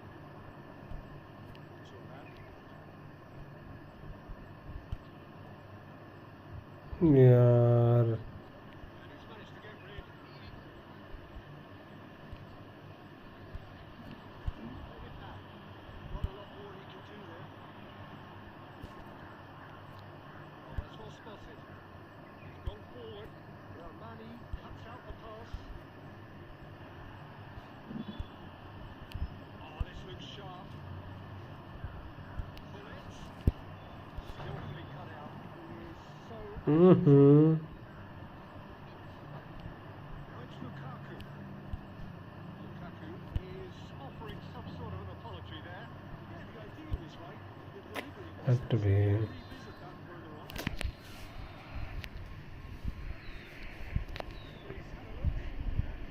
Thuram. यार And he's managed to get rid. Look at that. Not a lot more he can do there. Oh, that's well spotted. He's gone forward. Maldini cuts out the pass. Oh, this looks sharp. Bullet. Skillfully cut out. He is so... Where's Lukaku? Lukaku is offering some sort of an apology there. Yeah, the idea was right. The delivery wasn't. हट बे Revisit that further on. Please have a look.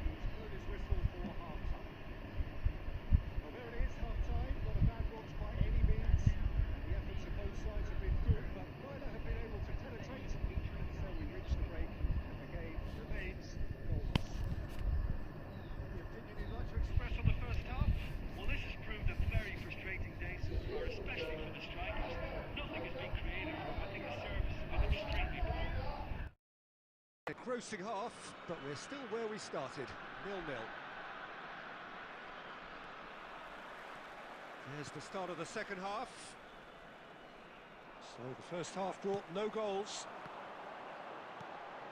He's blown his whistle for half-time. Well, there it is, half-time. Not a bad watch by any means. The efforts of both sides have been good, but neither have been able to penetrate. And so we reach the break, and the game remains goalless. The opinion you'd like to express on the first half? Well, this has proved a very frustrating day so far, especially for the strikers. Nothing has been creative. I think the service has been extremely poor. A grossing half, but we're still where we started, 0-0. There's the start of the second half. So the first half brought no goals.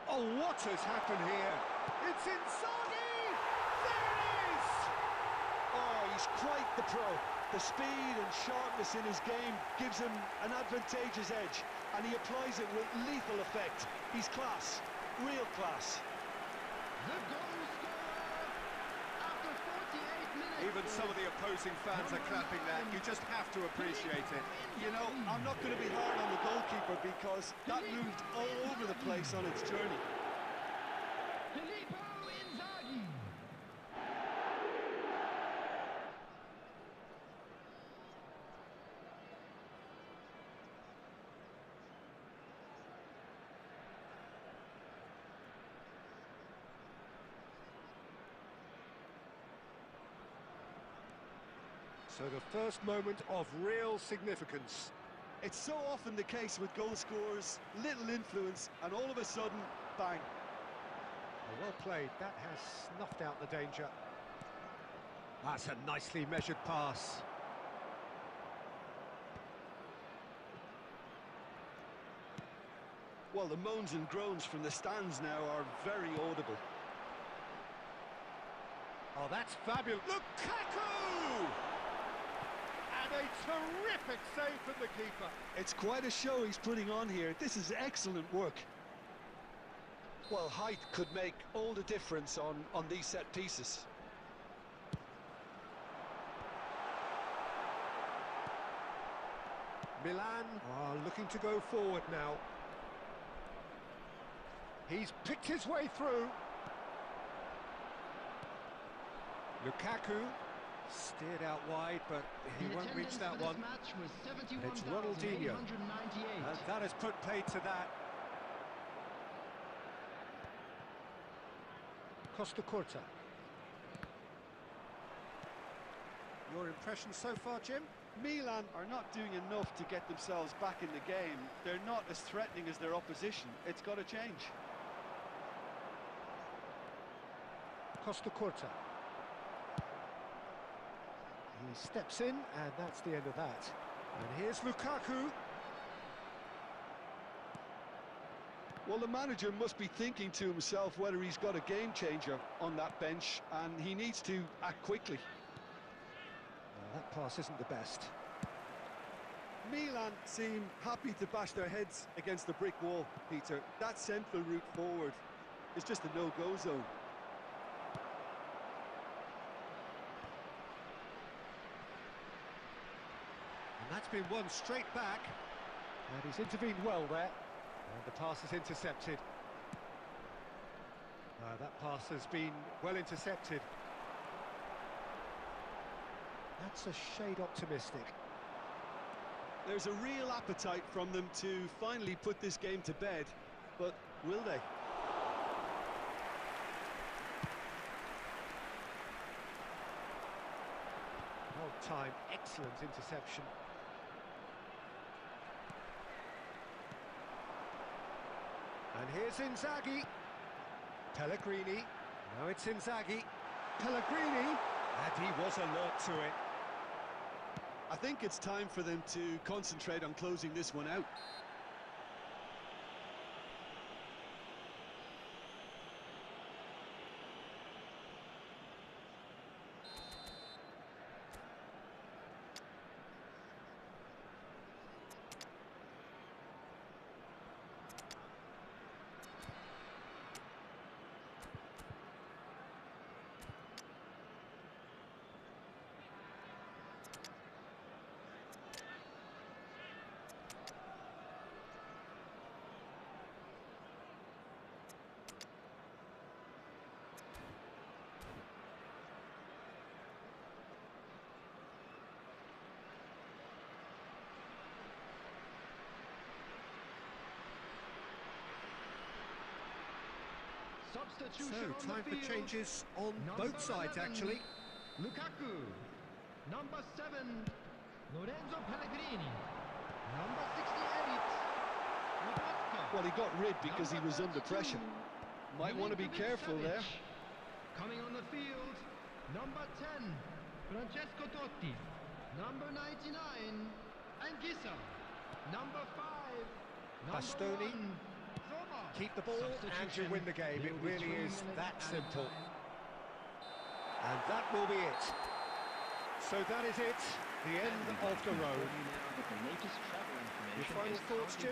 Oh, what has happened here? It's Inzaghi! There it is! Oh, he's quite the pro. The speed and sharpness in his game gives him an advantageous edge, and he applies it with lethal effect. He's class, real class. The goal scorer after 48 minutes. Even some of the opposing fans are clapping that. You just have to appreciate it. You know, I'm not going to be hard on the goalkeeper because that moved all over the place on its journey. Filippo Inzaghi. So the first moment of real significance. It's so often the case with goal scorers, little influence, and all of a sudden, bang. Well played, that has snuffed out the danger. That's a nicely measured pass. Well, the moans and groans from the stands now are very audible. Oh, that's fabulous. Lukaku! And a terrific save from the keeper. It's quite a show he's putting on here. This is excellent work. Well, height could make all the difference on these set pieces. Milan are looking to go forward now. He's picked his way through. Lukaku steered out wide, but he won't reach that one. It's Ronaldinho, and that has put paid to that. Costa Curta. Your impression so far, Jim? Milan are not doing enough to get themselves back in the game. They're not as threatening as their opposition. It's got to change. Costa Curta. He steps in, and that's the end of that. And here's Lukaku. Well, the manager must be thinking to himself whether he's got a game changer on that bench, and he needs to act quickly. That pass isn't the best. Milan seem happy to bash their heads against the brick wall, Peter. That central route forward is just a no-go zone. And that's been won straight back. And he's intervened well there. And the pass is intercepted. That pass has been well intercepted. That's a shade optimistic. There's a real appetite from them to finally put this game to bed, but will they? Well timed, excellent interception. And here's Inzaghi. Pellegrini. Now it's Inzaghi. Pellegrini. And he was alert to it. I think it's time for them to concentrate on closing this one out. Substitution So, time on the for field. changes on Number both sides, 11, actually. Lukaku. Number 7, Lorenzo Pellegrini. Number 68, Lobotka. Well, he got rid because he Number was under 32, pressure. Might want to be careful there. Milinkovic-Savic. Coming on the field, number 10, Francesco Totti. Number 99, Anguissa. Number 5, number Bastoni. 1, Zomo. Keep the ball and you win the game. It really is that simple. And that will be it. So that is it, the end of the road. Your final thoughts, Jim?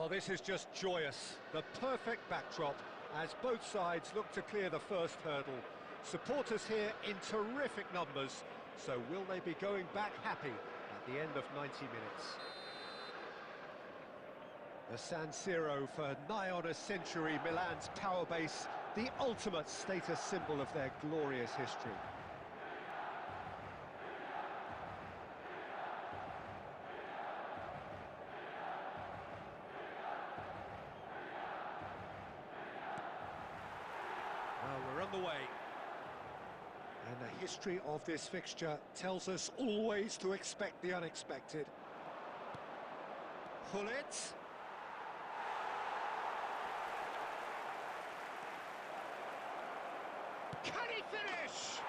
Well, this is just joyous. The perfect backdrop as both sides look to clear the first hurdle. Supporters here in terrific numbers, so will they be going back happy at the end of 90 minutes? The San Siro for nigh on a century, Milan's power base, the ultimate status symbol of their glorious history. Well, we're on the way. And the history of this fixture tells us always to expect the unexpected. Hullet. Can he finish?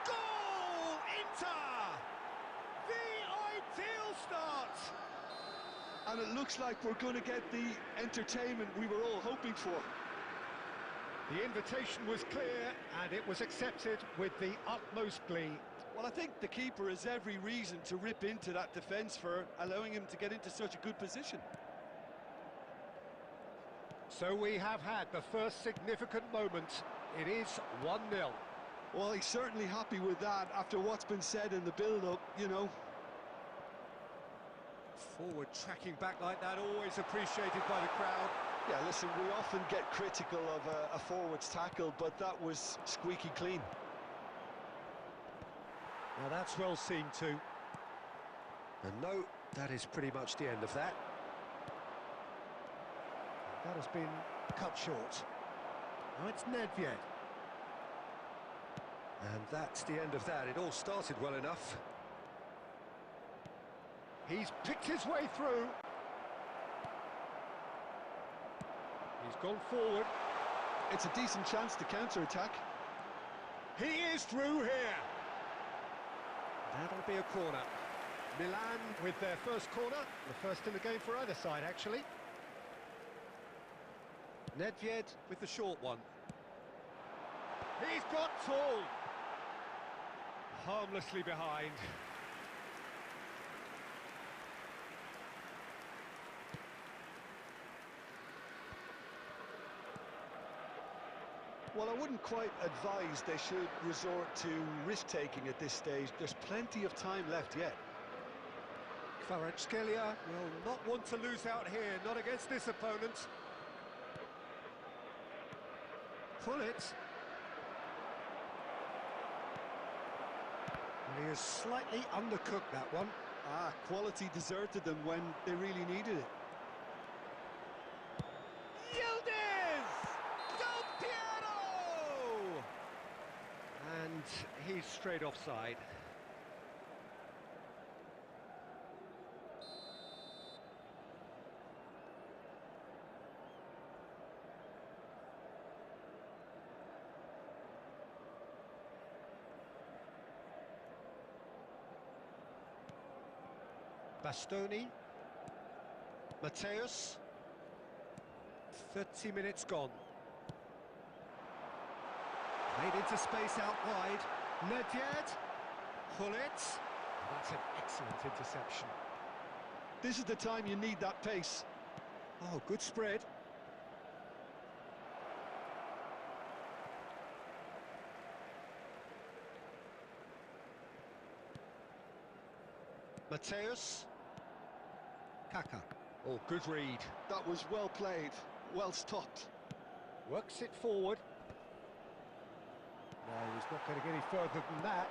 Goal! Inter! The ideal start! And it looks like we're going to get the entertainment we were all hoping for. The invitation was clear, and it was accepted with the utmost glee. Well, I think the keeper has every reason to rip into that defence for allowing him to get into such a good position. So we have had the first significant moment. It is 1-0. Well, he's certainly happy with that after what's been said in the build-up, you know. Forward tracking back like that, always appreciated by the crowd. Yeah, listen, we often get critical of a forward's tackle, but that was squeaky clean. Now that's well seen too. And no, that is pretty much the end of that. That has been cut short. Now it's Nedved. And that's the end of that. It all started well enough. He's picked his way through. He's gone forward. It's a decent chance to counter-attack. He is through here. That'll be a corner. Milan with their first corner. The first in the game for either side, actually. Nedved with the short one. He's got tall. Harmlessly behind. Well, I wouldn't quite advise they should resort to risk-taking at this stage. There's plenty of time left yet. Kvaratskhelia will not want to lose out here, not against this opponent. Hullet. He has slightly undercooked that one. Ah, quality deserted them when they really needed it. And he's straight offside. Bastoni. Mateus. 30 minutes gone. Made into space out wide. Nedved. Hullet. That's an excellent interception. This is the time you need that pace. Oh, good spread. Mateus. Kaka. Oh, good read. That was well played, well stopped. Works it forward. No, he's not going to get any further than that.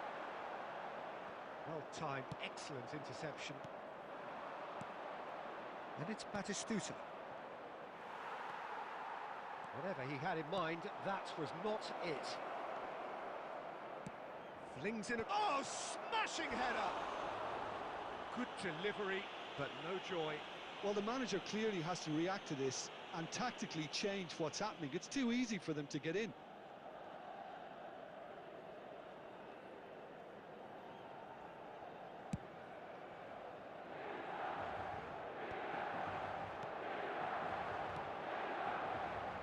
Well timed, excellent interception. And it's Batistuta. Whatever he had in mind, that was not it. Flings in a... Oh, smashing header! Good delivery, but no joy. Well, the manager clearly has to react to this and tactically change what's happening. It's too easy for them to get in.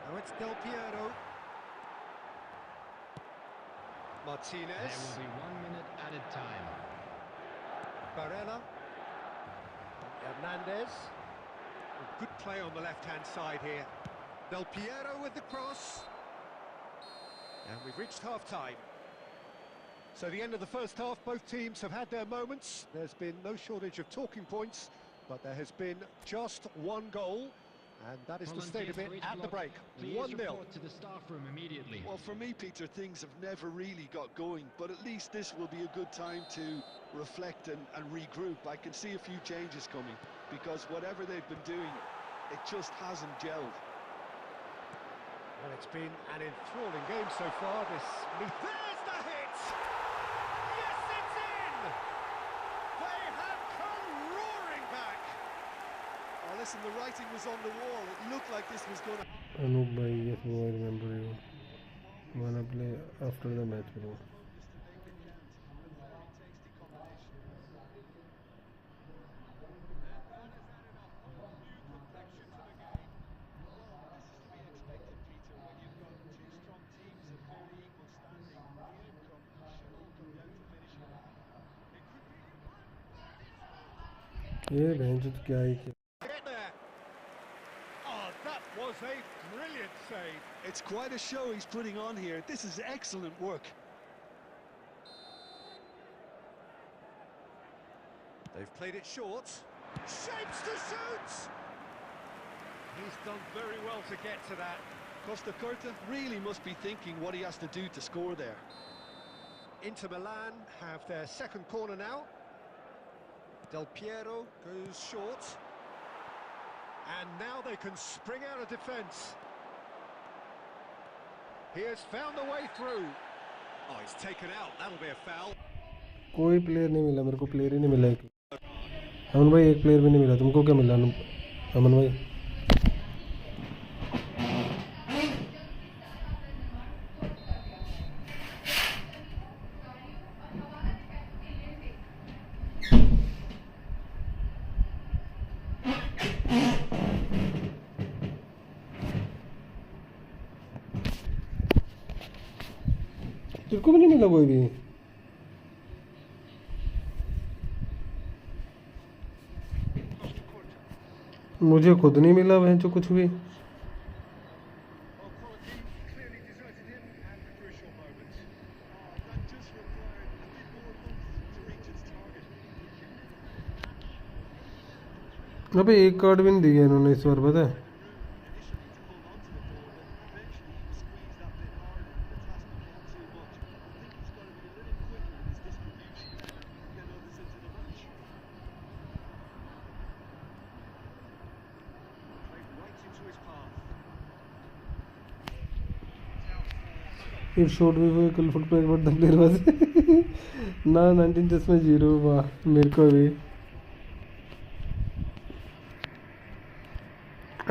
Now it's Del Piero. Martinez. There will be 1 minute added time. Barella. Hernandez. Good play on the left-hand side here. Del Piero with the cross. And we've reached half-time. So the end of the first half, both teams have had their moments. There's been no shortage of talking points, but there has been just one goal, and that is the state of it at the break. 1-0. To the staff room immediately. Well, for me, Peter, things have never really got going, but at least this will be a good time to reflect and regroup. I can see a few changes coming, because whatever they've been doing, it just hasn't gelled. Well, it's been an enthralling game so far. There's the hit! Yes, it's in! They have come roaring back! Oh, listen, the writing was on the wall. It looked like this was going to... Anup bhai, yes, bro, I remember you. Wanna play after the match, bro. ये बहन चोद क्या ही किया. Get there! Oh, that was a brilliant save. It's quite a show he's putting on here. This is excellent work. They've played it short. Shapes to shoot! He's done very well to get to that. Costa Curta really must be thinking what he has to do to score there. Inter Milan have their second corner now. Del Piero goes short. And now they can spring out of defence. He has found the way through. Oh, he's taken out. That'll be a foul. कोई player नहीं मिला मेरे को. Player ही नहीं मिला. अमन भाई एक player भी नहीं मिला. तुमको क्या मिला अमन भाई? तुझको भी नहीं मिला कोई भी? मुझे खुद नहीं मिला वह जो कुछ भी. अबे एक कार्ड भी नहीं दिया इन्होंने इस बार, पता है? If short we will foot play but the player was ना 19 just में 0. वाह मेरे को भी.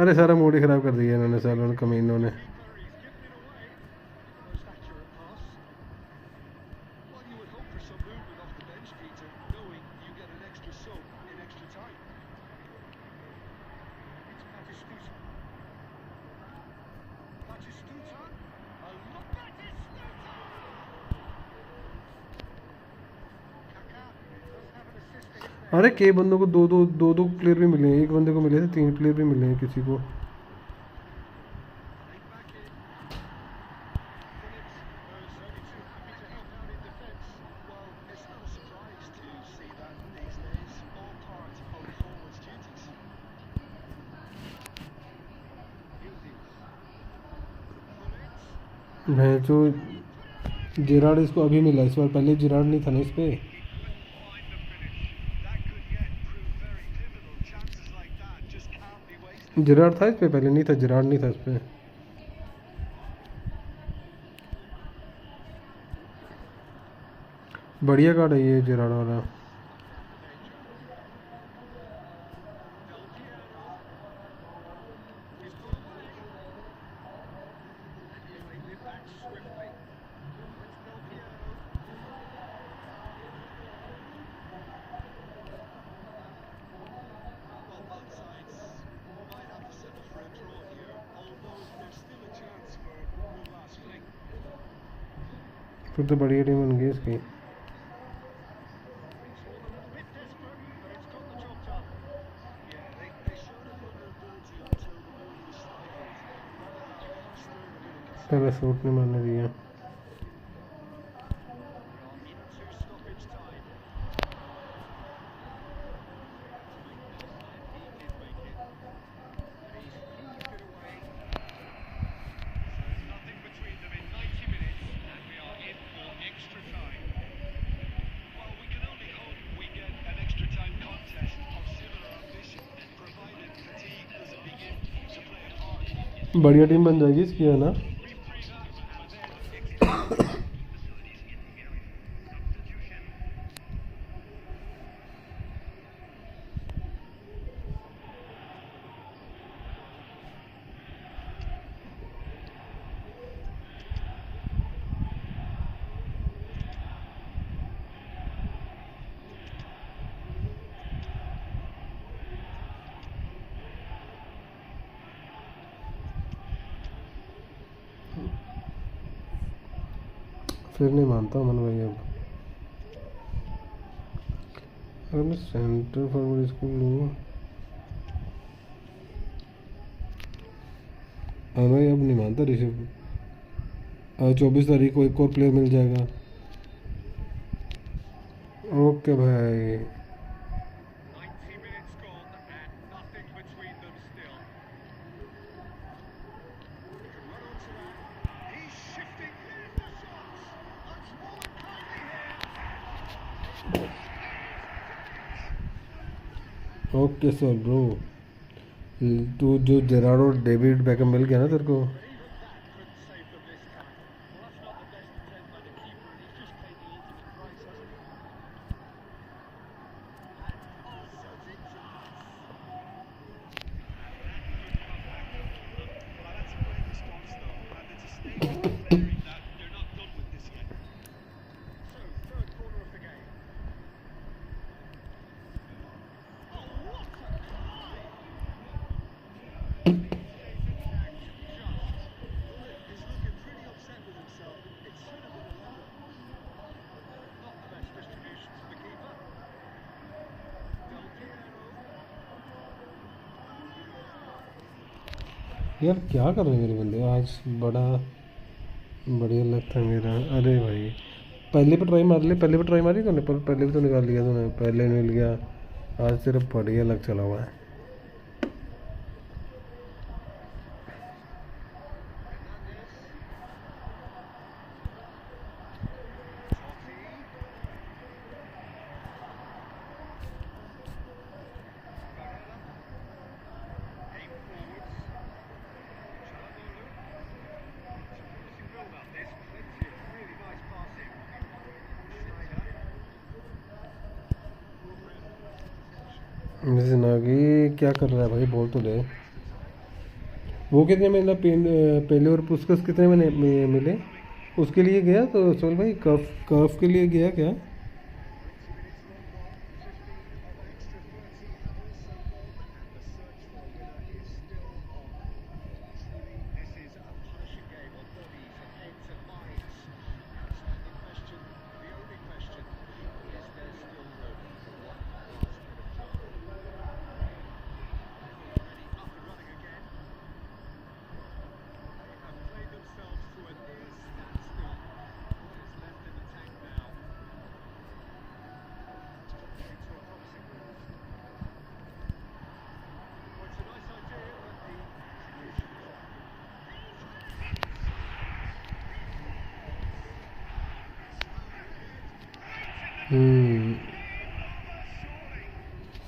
अरे सारा मूड ही खराब कर दिया इन्होंने सालों ने कमीनों ने. अरे कई बंदों को दो प्लेयर भी मिले हैं. एक बंदे को मिले थे 3 प्लेयर भी मिले हैं किसी को. मैं जो जिराड इसको अभी मिला. इस बार पहले जिराड नहीं था ना इस पे. जिराड था इस पे पहले, नहीं था. जिराड नहीं था इस पे. बढ़िया कार्ड है ये जिराड वाला. फिर तो बढ़िया टीम बन गई इसकी. पहले सूट नहीं मारने दिया। Into stoppage time. He did make it. And he's hooked it away. So there's nothing between them in 90 minutes, and we are in for extra time. Well, we can only hope we get an extra time contest of similar ambition, provided fatigue doesn't begin to play a part. बढ़िया team बन जाएगी इसकी, है ना? We've freed up, but then extra फिर नहीं मानता अमन भाई। अब अगर मैं सेंटर फॉरवर्ड इसको लूँ, हाँ भाई अब नहीं मानता ऋषभ। 24 तारीख को एक और प्लेयर मिल जाएगा। ओके भाई, 90 minutes gone and nothing between them still. He can run onto that. He's shifting. Here's the shot. Unswollen kindly here. Okay sir bro. तू जो जेरार्डो डेविड बैकम मिल गया ना तेरे को, यार क्या कर रहे हैं मेरे बंदे आज? बड़ा बढ़िया लग था मेरा। अरे भाई पहले पे ट्राई मार ले, पहले पे ट्राई मारी तूने, पर पहले भी तो निकाल लिया तूने, पहले मिल गया। आज सिर्फ बढ़िया लग चला हुआ है। जिनागी क्या कर रहा है भाई? बोल तो दे। वो कितने मिला? पहले और पुस्कस कितने में मिले? उसके लिए गया तो सोल भाई, कफ कफ के लिए गया क्या?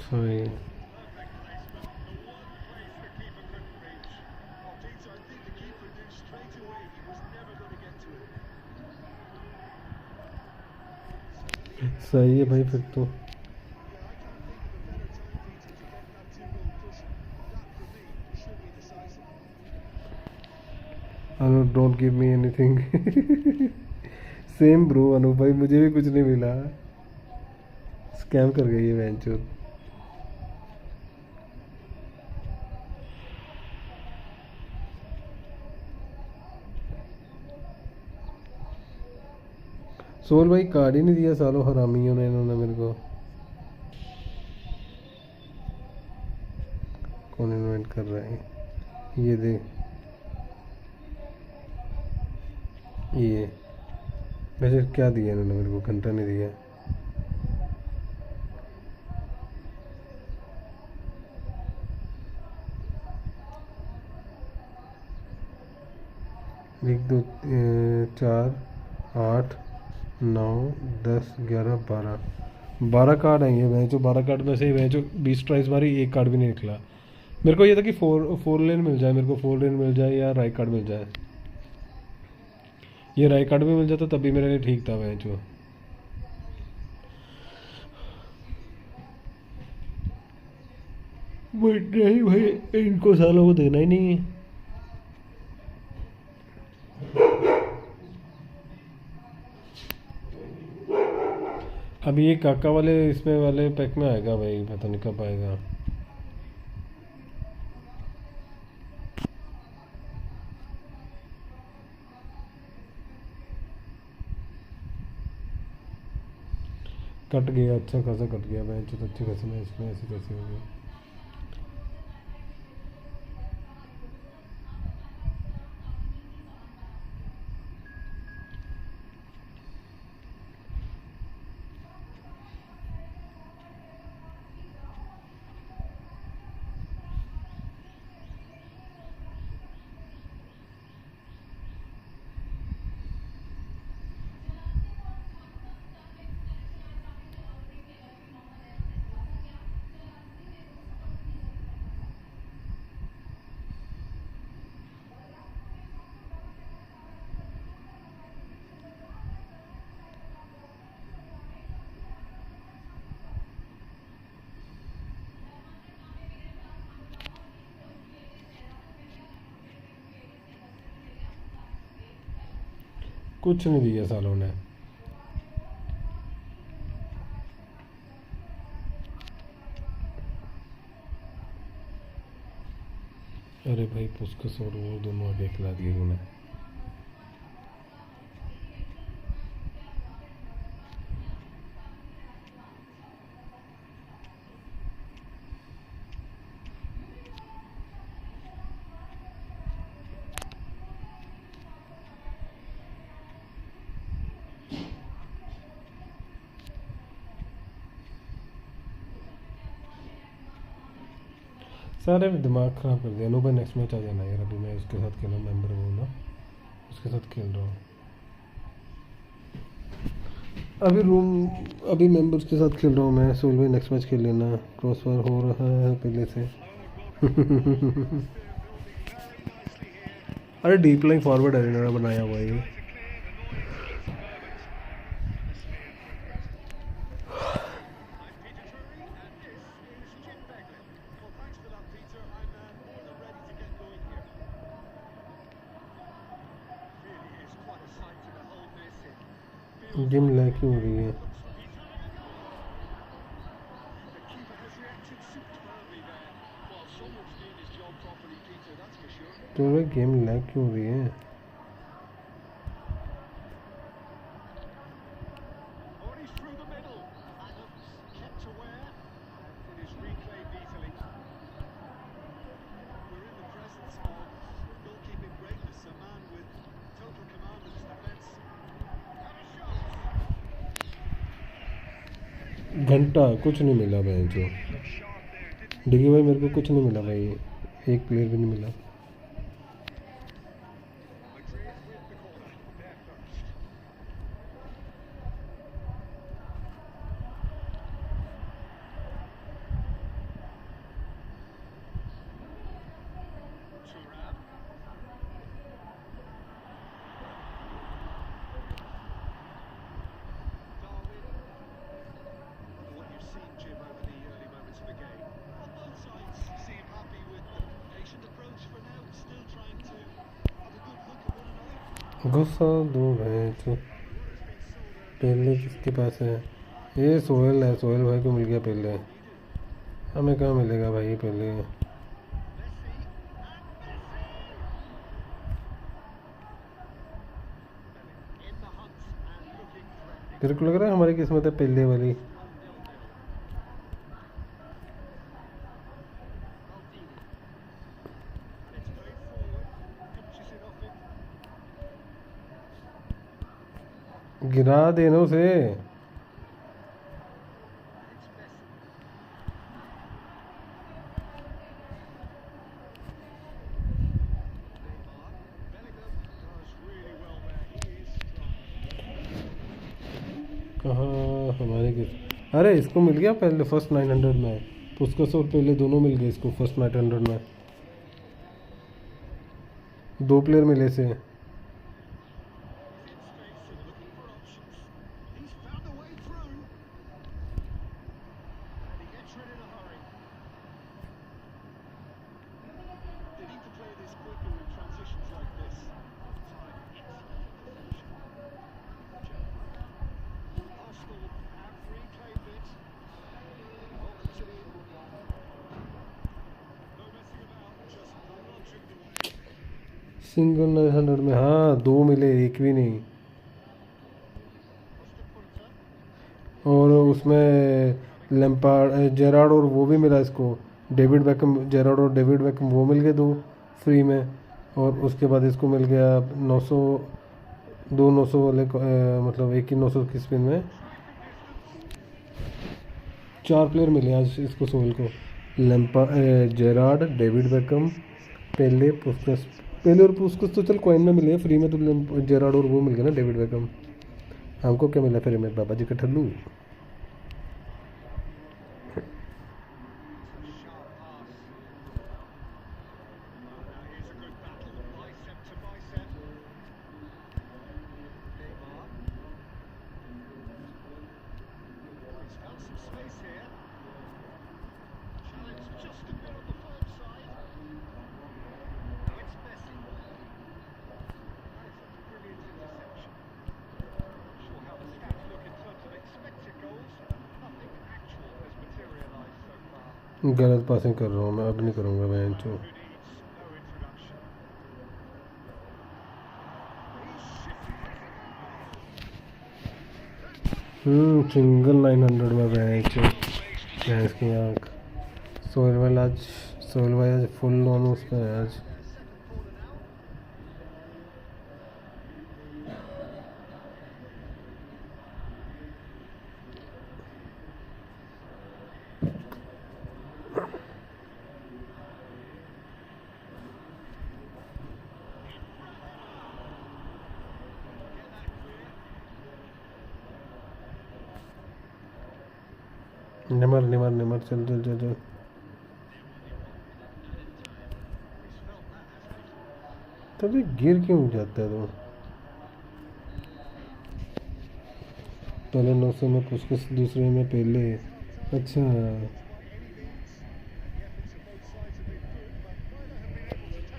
Fine. सही है भाई फिर तो। Anu don't give me anything. Same bro Anu भाई, मुझे भी कुछ नहीं मिला। स्कैम कर गई है वेंचर। सोल भाई कार्ड ही नहीं दिया सालों हरामियों ने इन्होंने मेरे को। कौन इन्वाइट कर रहा है ये देख। ये वैसे क्या दिया इन्होंने मेरे को, घंटा नहीं दिया। एक दो 4 8 9 10 11 12 कार्ड हैं ये। जो 12 कार्ड में से जो 20 ट्राइज मारी, एक कार्ड भी नहीं निकला। मेरे को ये था कि फोर लेन मिल जाए, मेरे को 4 लेन मिल जाए या राइट कार्ड मिल जाए। ये राइट कार्ड भी मिल जाता तभी मेरे लिए ठीक था जो। बट नहीं भाई, इनको सालों को देना ही नहीं है। अब ये काका वाले इसमें वाले पैक में आएगा भाई, पता नहीं कब आएगा। कट गया, अच्छा खासा कट गया भाई, तो अच्छे खासे में इसमें ऐसे कैसे हो गया। कुछ नहीं दिया सालों ने। अरे भाई पुस्कस और वो दोनों आगे खिला दिए उन्होंने। सारे दिमाग ख़राब कर दिया। नो भाई नेक्स्ट मैच आ जाना यार, अभी मैं उसके साथ खेलना, मेंबर हूँ ना, उसके साथ खेल रहा हूँ अभी अभी मेंबर्स के साथ खेल रहा हूँ मैं। सोल भाई नेक्स्ट मैच खेल लेना, क्रॉसफायर हो रहा है पहले से। अरे डीप लाइन फॉरवर्ड एरिना बनाया हुआ ये। गेम लैग क्यों हो रही है? तो भाई गेम लैग क्यों हो रही है? घंटा कुछ नहीं मिला भाई जो। देखिए भाई मेरे को कुछ नहीं मिला भाई, एक प्लेयर भी नहीं मिला। गुस्सा दो भाई तो पहले किसके पास है? ये सोहेल है, सोहेल भाई को मिल गया पहले, हमें कहाँ मिलेगा भाई पहले। तेरे को लग रहा है हमारी किस्मत है पहले वाली? गिरा देना उसे। कहाँ हमारे अरे इसको मिल गया पहले फर्स्ट 900 में, पुस्कस और पहले दोनों मिल गए इसको फर्स्ट 900 में, 2 प्लेयर मिले से। सिंगल 900 में हाँ 2 मिले, एक भी नहीं। और उसमें लैम्पार्ड जेरार्ड और वो भी मिला इसको, डेविड बेकम, जेरार्ड और डेविड बेकम वो मिल गए 2 फ्री में। और उसके बाद इसको मिल गया 900, 2 900 वाले मतलब एक ही 900 की स्पिन में 4 प्लेयर मिले आज इसको सोहेल को, जेरार्ड, डेविड बेकम, पेले, पुस्कस। पेले और पुस्कस तो चल कॉइन में मिले हैं, फ्री में तो जेरार्ड और वो मिल गया ना डेविड बेकम। हमको क्या मिला फ्री में? बाबा जी का ठल्लू। गलत पासिंग कर रहा हूँ मैं, अब नहीं करूँगा मैं इनको। सिंगल 900 में भैंस की आँख। सोहेल भाई आज फुल ऑन उस पर है आज। निमर चल चल चल चल। तभी गिर क्यों जाता है? तो पहले 900 में पुस्कस, दूसरे में पहले। अच्छा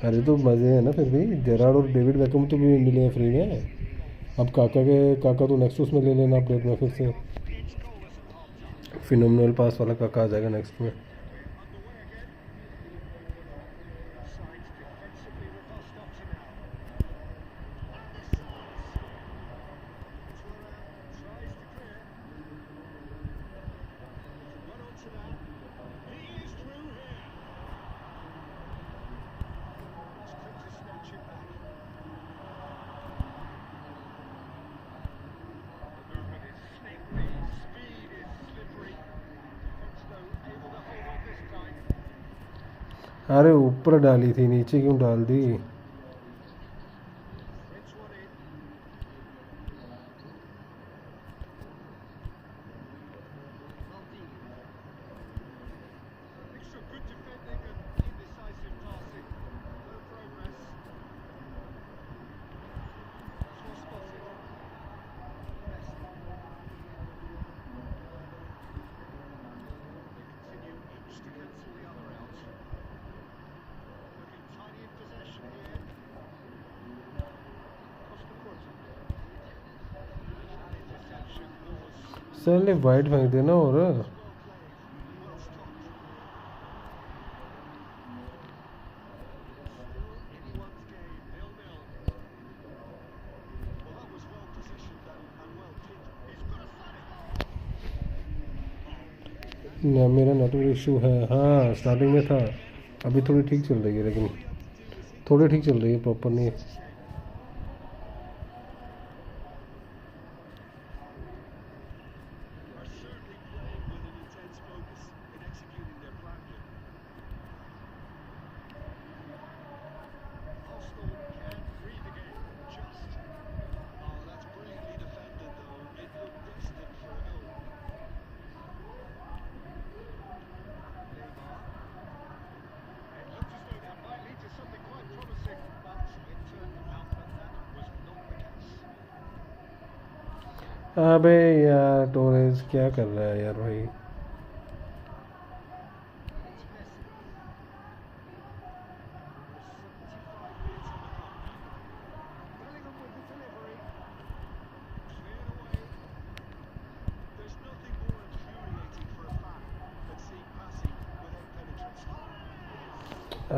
अरे तो मज़े हैं ना फिर भी। जेरार्ड और डेविड बेकम तो भी मिले हैं फ्री में। अब काका तो नेक्स्ट उसमें ले लेना अपडेट में फिर से। फिनोमिनल पास वाला काका आ जाएगा नेक्स्ट में। अरे ऊपर डाली थी, नीचे क्यों डाल दी? चल वाइड फेंक देना। और मेरा नेटवर्क इशू है। हाँ स्टार्टिंग में था, अभी थोड़ी ठीक चल रही है, लेकिन थोड़ी ठीक चल रही है, प्रॉपर नहीं। अबे यार टोरेस क्या कर रहा है यार भाई। Bellingham with the delivery. Cleared away. There's nothing more infuriating for a fan than seeing passing without penetration.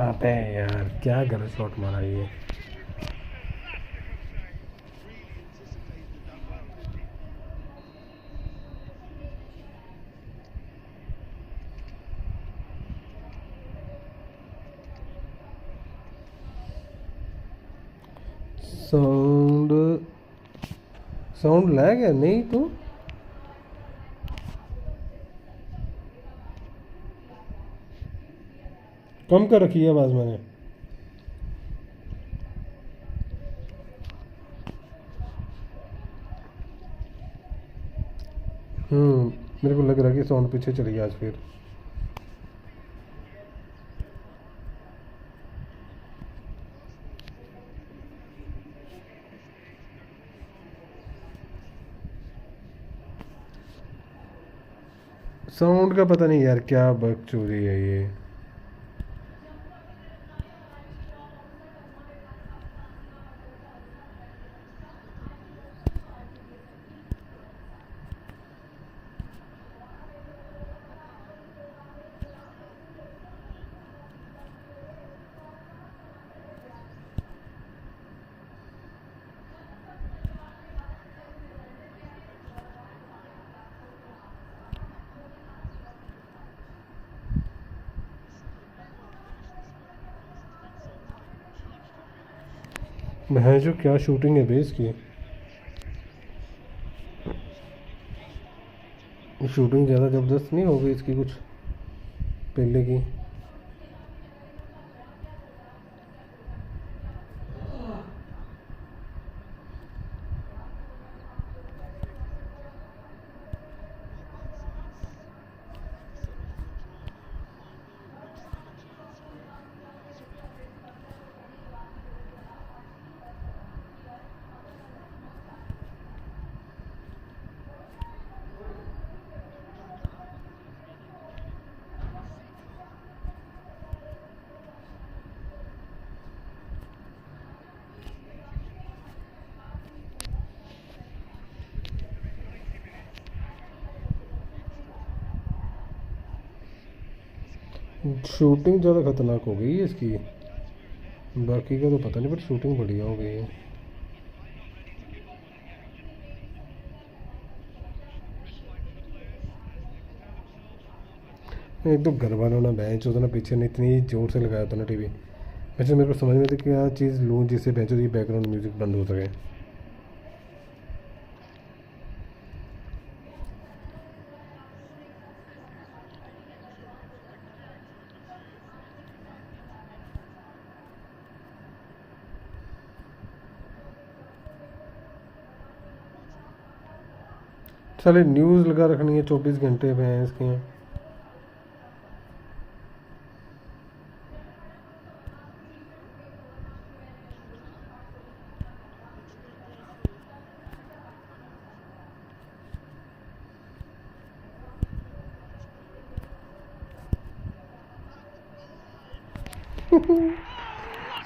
अबे यार क्या गलत शॉट मारा ये। Really anticipated that well, didn't he? Sound sound lag है नहीं तो। कम कर रखी है आवाज़ मैंने। मेरे को लग रहा है कि साउंड पीछे चली गई आज फिर। साउंड का पता नहीं यार क्या बकचोदी है ये। मैं जो क्या शूटिंग है बेस की। शूटिंग ज़्यादा ज़बरदस्त नहीं हो गई इसकी कुछ पहले की। शूटिंग ज़्यादा खतरनाक हो गई है इसकी। बाकी का तो पता नहीं, बट शूटिंग बढ़िया हो गई है। एक तो घर वालों ना बेंच होता ना पीछे ने इतनी ज़ोर से लगाया था ना टीवी। वैसे मेरे को समझ में था कि क्या चीज़ लूँ जिससे बेंच की बैकग्राउंड म्यूज़िक बंद हो सके। चले न्यूज़ लगा रखनी है 24 घंटे में इसके।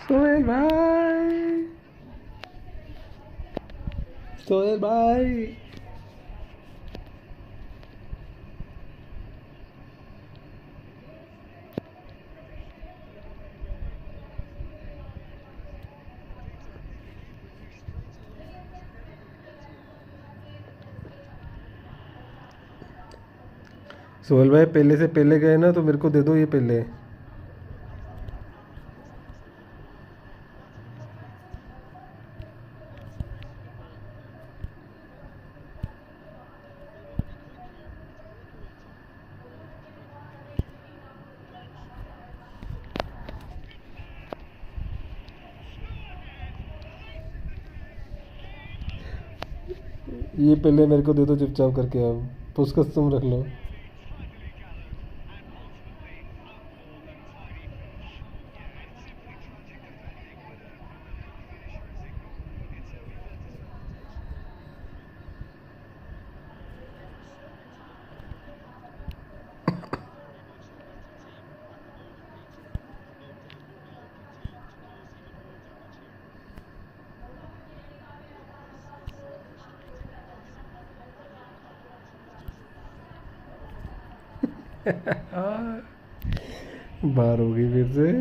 सोहेल भाई, सोहेल भाई। सोहेल भाई पहले से पहले गए ना तो मेरे को दे दो ये पहले। ये पहले मेरे को दे दो चुपचाप करके। अब पुस्कस तुम रख लो। बाहर हो गई फिर से।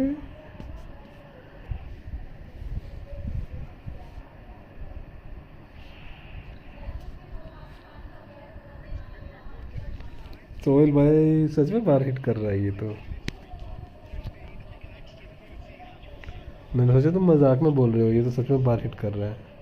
सोहेल भाई सच में बाहर हिट कर रहा है ये तो। मैंने सोचा तुम मजाक में बोल रहे हो, ये तो सच में बाहर हिट कर रहा है।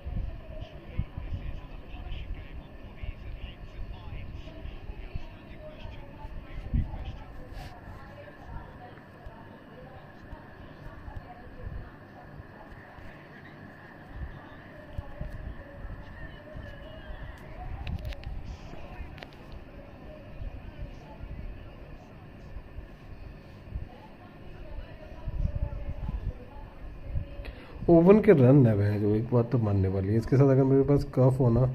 ओवन के रन है जो, एक बात तो मानने वाली है इसके साथ। अगर मेरे पास कफ हो ना,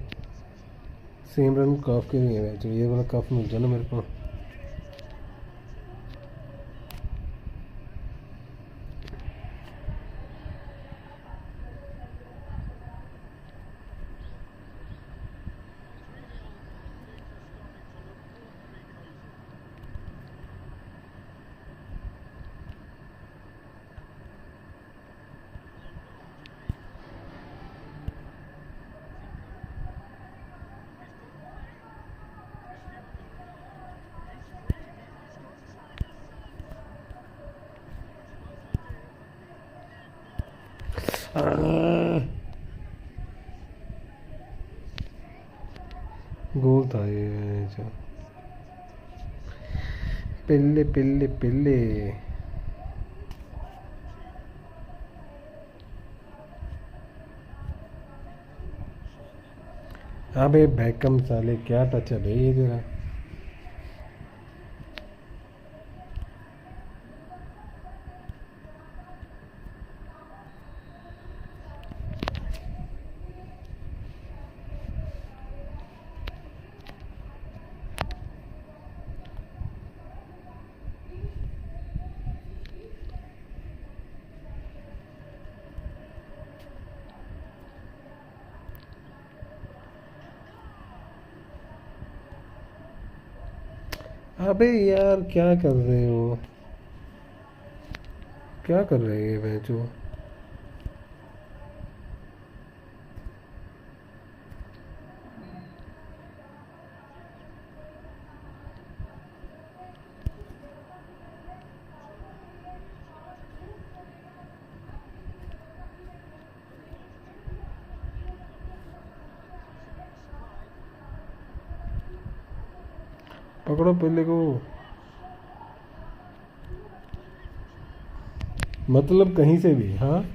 सेम रन कफ के लिए है, ये वाला कफ मिल जाए ना मेरे को। गोल था ये जो। पेले पेले पेले। अबे बैकम साले क्या टच है भाई ये तेरा। अबे यार क्या कर रहे हो, क्या कर रहे हैं भैंचो। पकड़ो पहले को, मतलब कहीं से भी। हाँ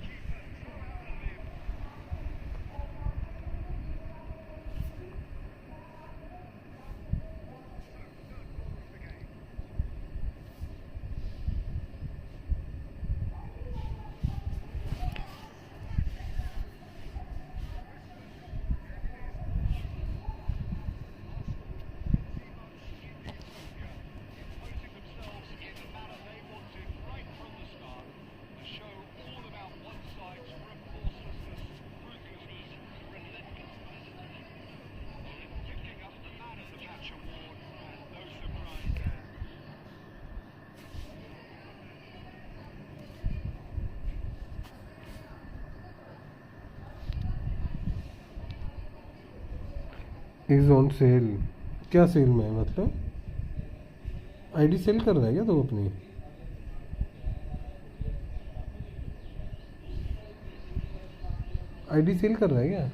इज ऑन सेल। क्या सेल में है मतलब? आईडी सेल कर रहा है क्या तो अपनी? आईडी सेल कर रहा है क्या?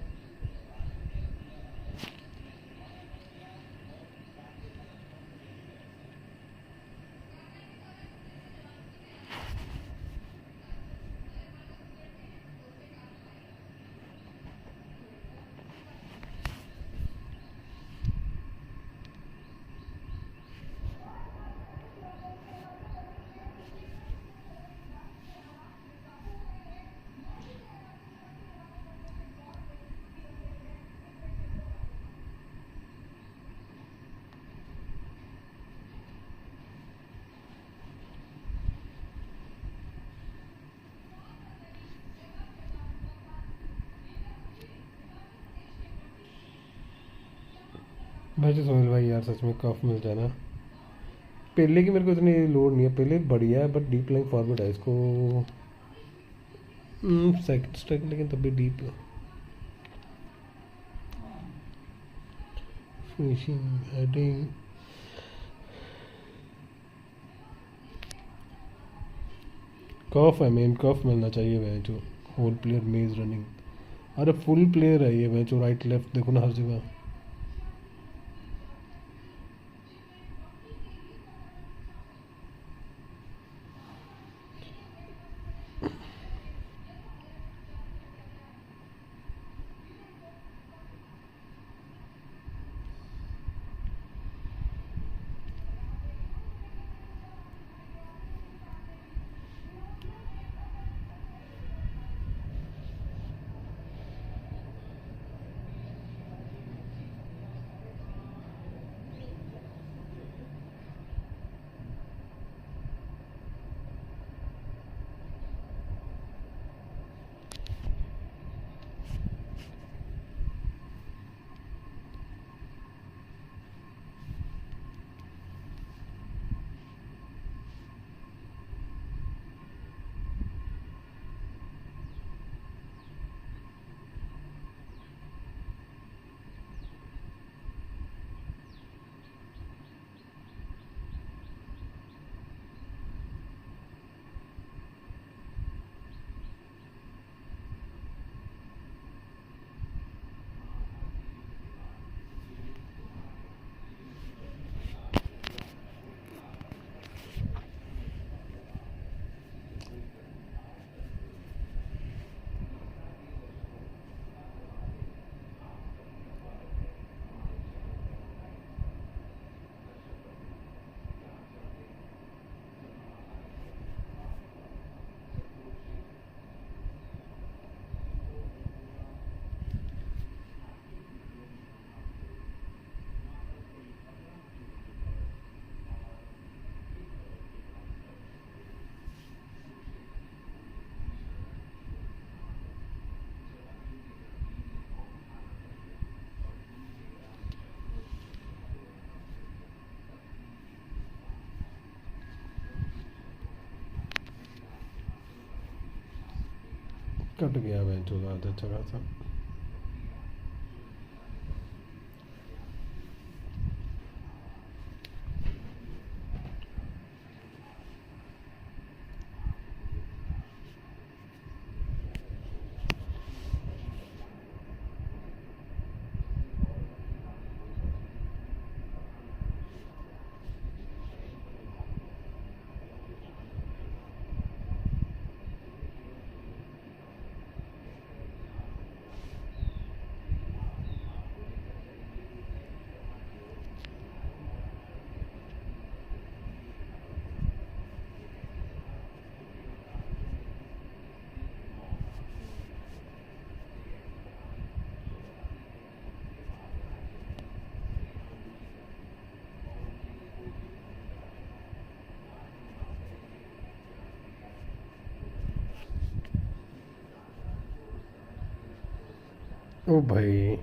भाई सोहेल भाई यार सच में कफ मिल जाए ना, पेले की मेरे को इतनी लोड नहीं है, पेले बढ़िया है बट डीप लाइन फॉरवर्ड है, इसको सेकंड स्ट्राइक लेकिन तब भी डीप है। फिनिशिंग हेडिंग कफ है, मेन कफ मिलना चाहिए वह जो होल प्लेयर मेज रनिंग। अरे फुल प्लेयर है ये वह जो, राइट लेफ्ट देखो ना हर जगह। कट गया वह जो ज़्यादा अच्छा खासा। ओ भाई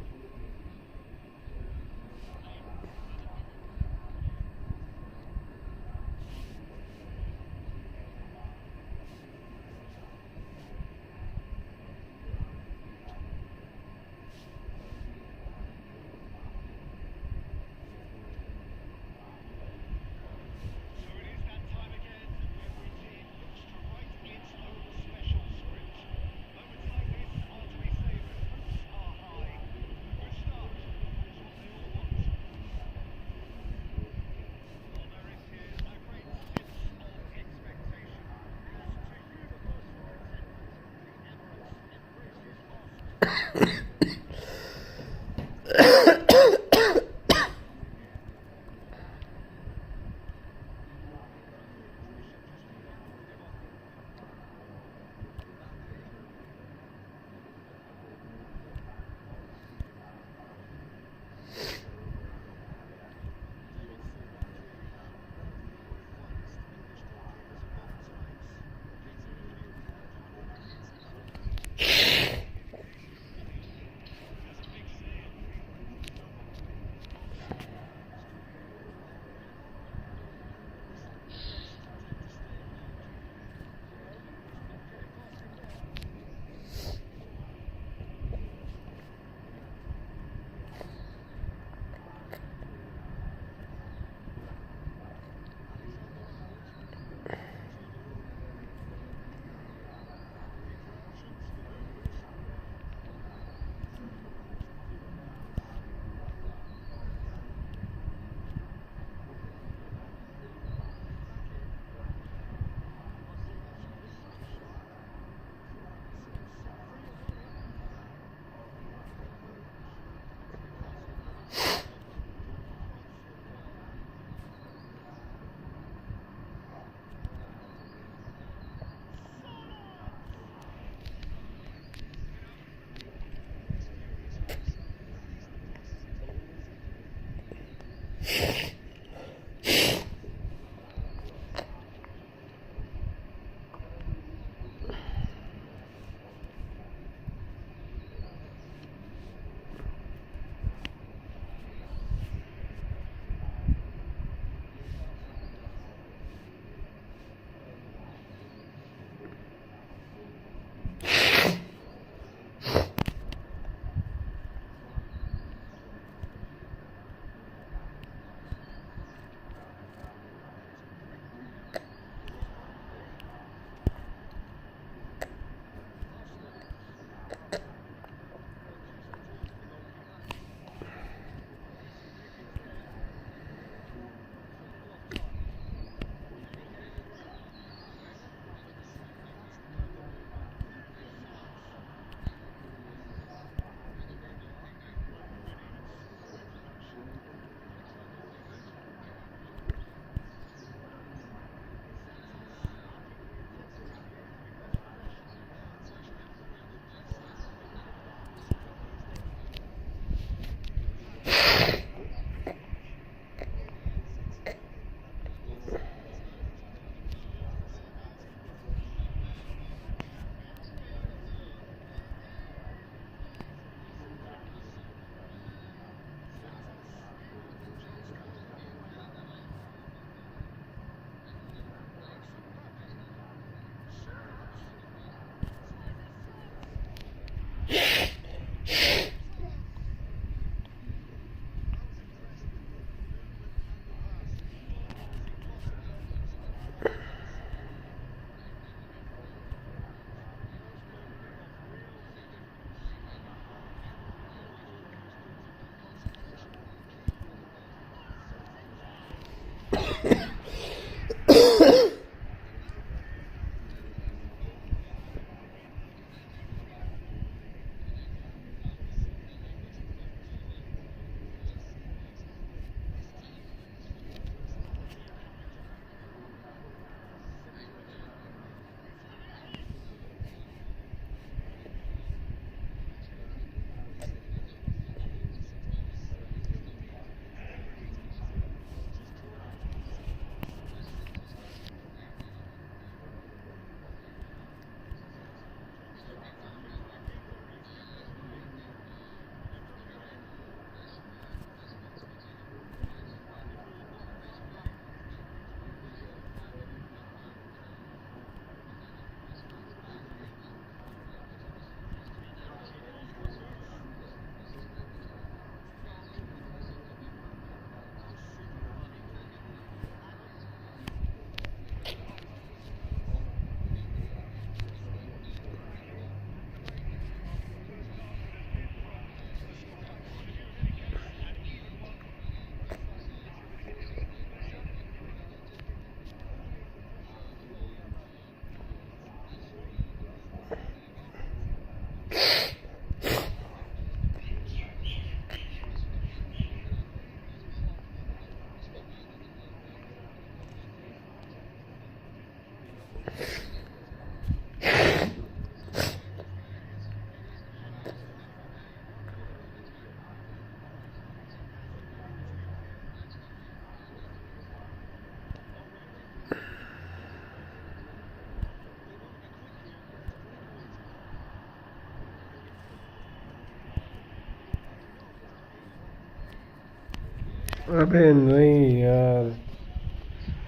अबे नहीं यार,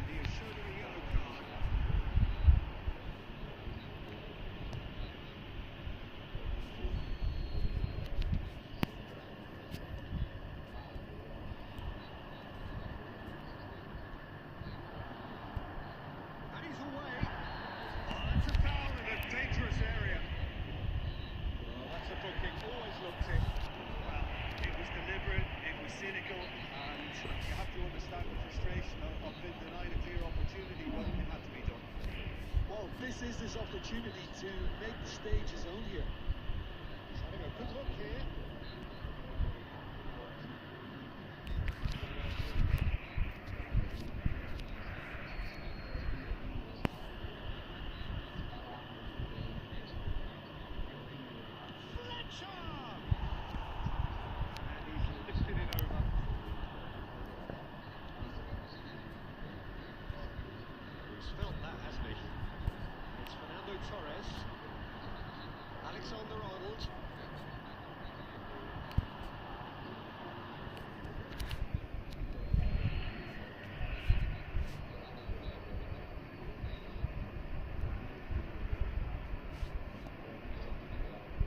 He is shown a yellow card. And he's away. Oh, that's a foul in a dangerous area. Well, that's a booking. Always looked it. Well, it was deliberate, it was cynical, and you have to understand the frustration of being denied a clear opportunity, but it had to be done. Well, this is his opportunity to make the stage his own here. He's having a good look here. Fletcher! And he's lifted it over. He's felt that, hasn't he? It's Fernando Torres. Alexander-Arnold.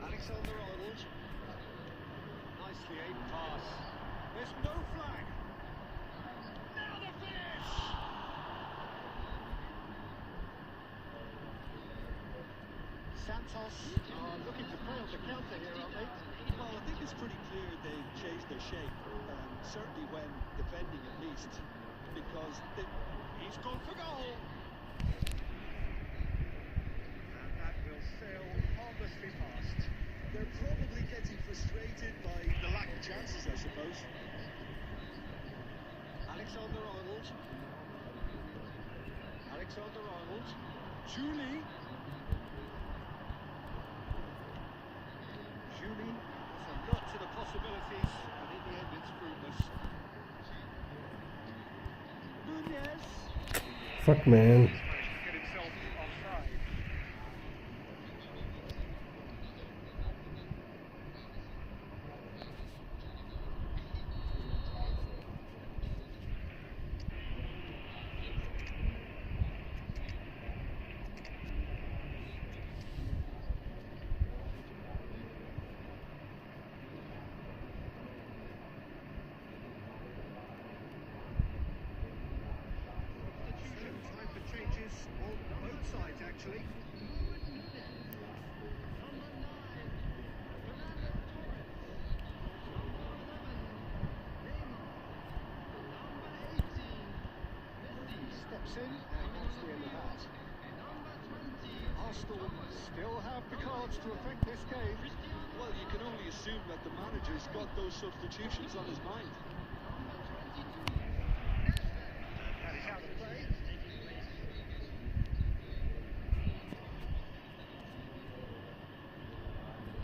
Alexander-Arnold. Nicely aimed pass. There's no flag. Now the finish! Santos are looking to play on the counter here, aren't they? Well, I think it's pretty clear they've changed their shape, certainly when defending at least, because they... He's gone for goal. And that will sail harmlessly past. They're probably getting frustrated by the lack of chances, I suppose. Alexander-Arnold. Alexander-Arnold. Julie. Julie has a lot to the possibilities, and in the end it's fruitless. Nunez. fuck man. Managed to get himself offside. Time for changes on both sides, actually. Steps in, and that's the end of that. Arsenal still have the cards to affect this game. Well, you can only assume that the manager's got those substitutions on his mind. That is out of play.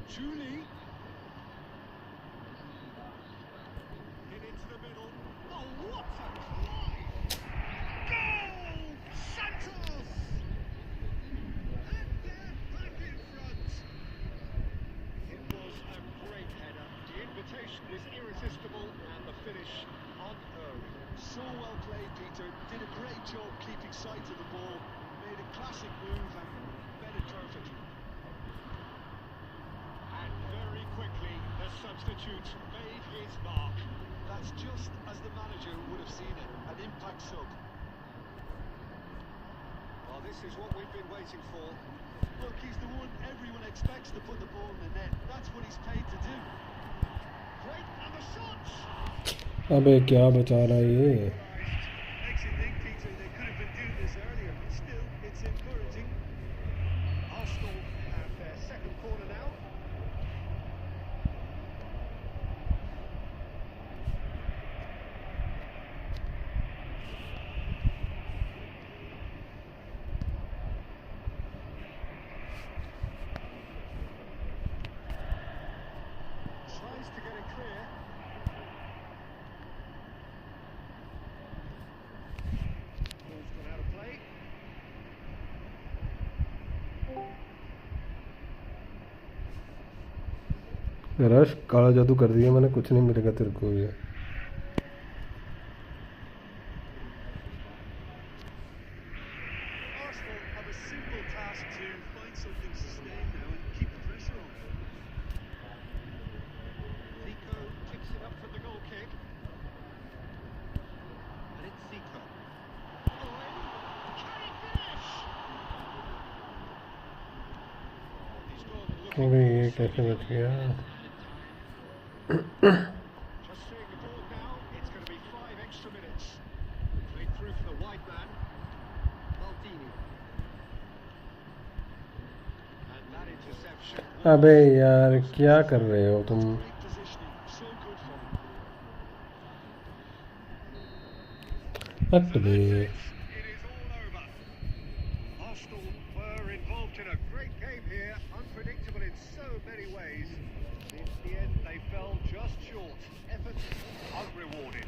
Julie. In into the middle. Oh, what a try! Goal! Santos! And they're back in front. It was a great header. The invitation was irresistible, and the finish unearned. So well played, Peter. Did a great job keeping sight of the ball. Made a classic move and met it perfectly. And very quickly, the substitute made his mark. That's just as the manager would have seen it. An impact sub. Well, this is what we've been waiting for. Look, he's the one everyone expects to put the ball in the net. That's what he's paid to do. Great, and the shots! अबे क्या बचा रहा है ये? Makes you think, Peter, they could have been doing this earlier, but still, it's encouraging. Arsenal have their second corner now. Tries to get it clear. Ball's gone out of play. Rush काला जादू कर दिया मैंने, कुछ नहीं मिलेगा तेरे को ये। अबे ये कैसे बच गया? Just seeing the ball now, it's going to be 5 extra minutes. Played through for the wide man, Maldini. And that interception. अबे यार क्या कर रहे हो तुम? Great positioning, so good from him. हट बे। It is all over. Arsenal were involved in a great game here, unpredictable in so many ways. In the end, they fell just short. Effort unrewarded.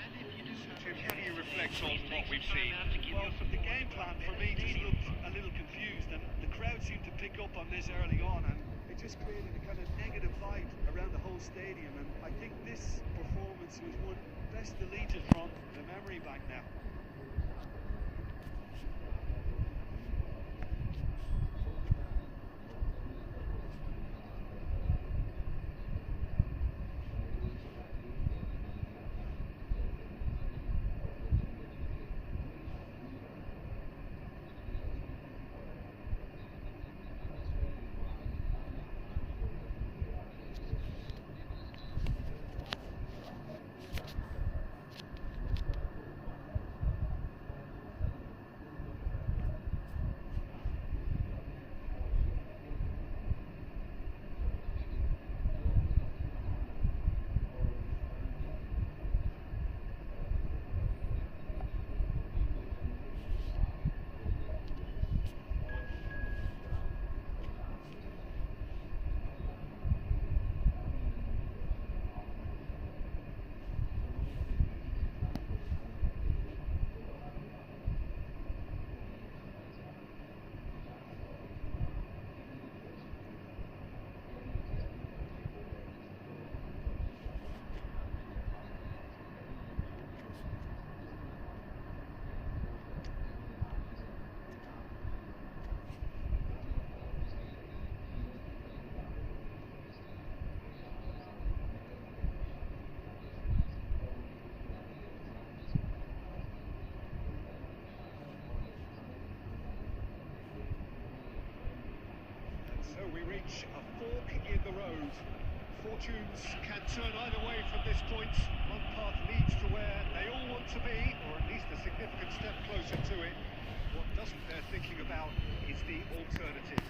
And if you just Tim, how do you reflect on what we've seen? Well, the game plan for me just looked a little confused, and the crowd seemed to pick up on this early on, and it just created a kind of negative vibe around the whole stadium. And I think this performance was one best deleted from the memory bank now. So we reach a fork in the road. Fortunes can turn either way from this point. One path leads to where they all want to be, or at least a significant step closer to it. What doesn't they're thinking about is the alternative.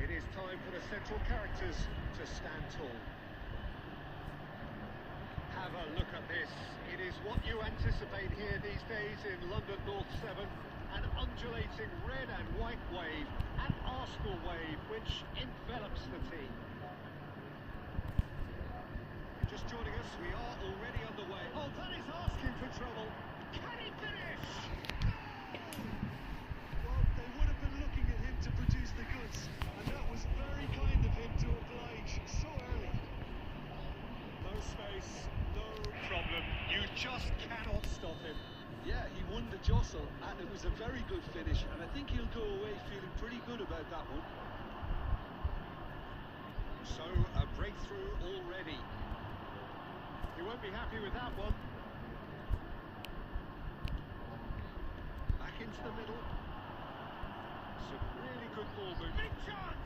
It is time for the central characters to stand tall. Have a look at this. It is what you anticipate here these days in London North 7. An undulating red and white wave, an Arsenal wave which envelops the team. Just joining us, we are already underway. Oh, that is asking for trouble. Can he finish? Well, they would have been looking at him to produce the goods, and that was very kind of him to oblige so early. No space, no problem. You just cannot stop him. Yeah, he won the jostle, and it was a very good finish, and I think he'll go away feeling pretty good about that one. So, a breakthrough already. He won't be happy with that one. Back into the middle. Some really good ball movement. Big chance!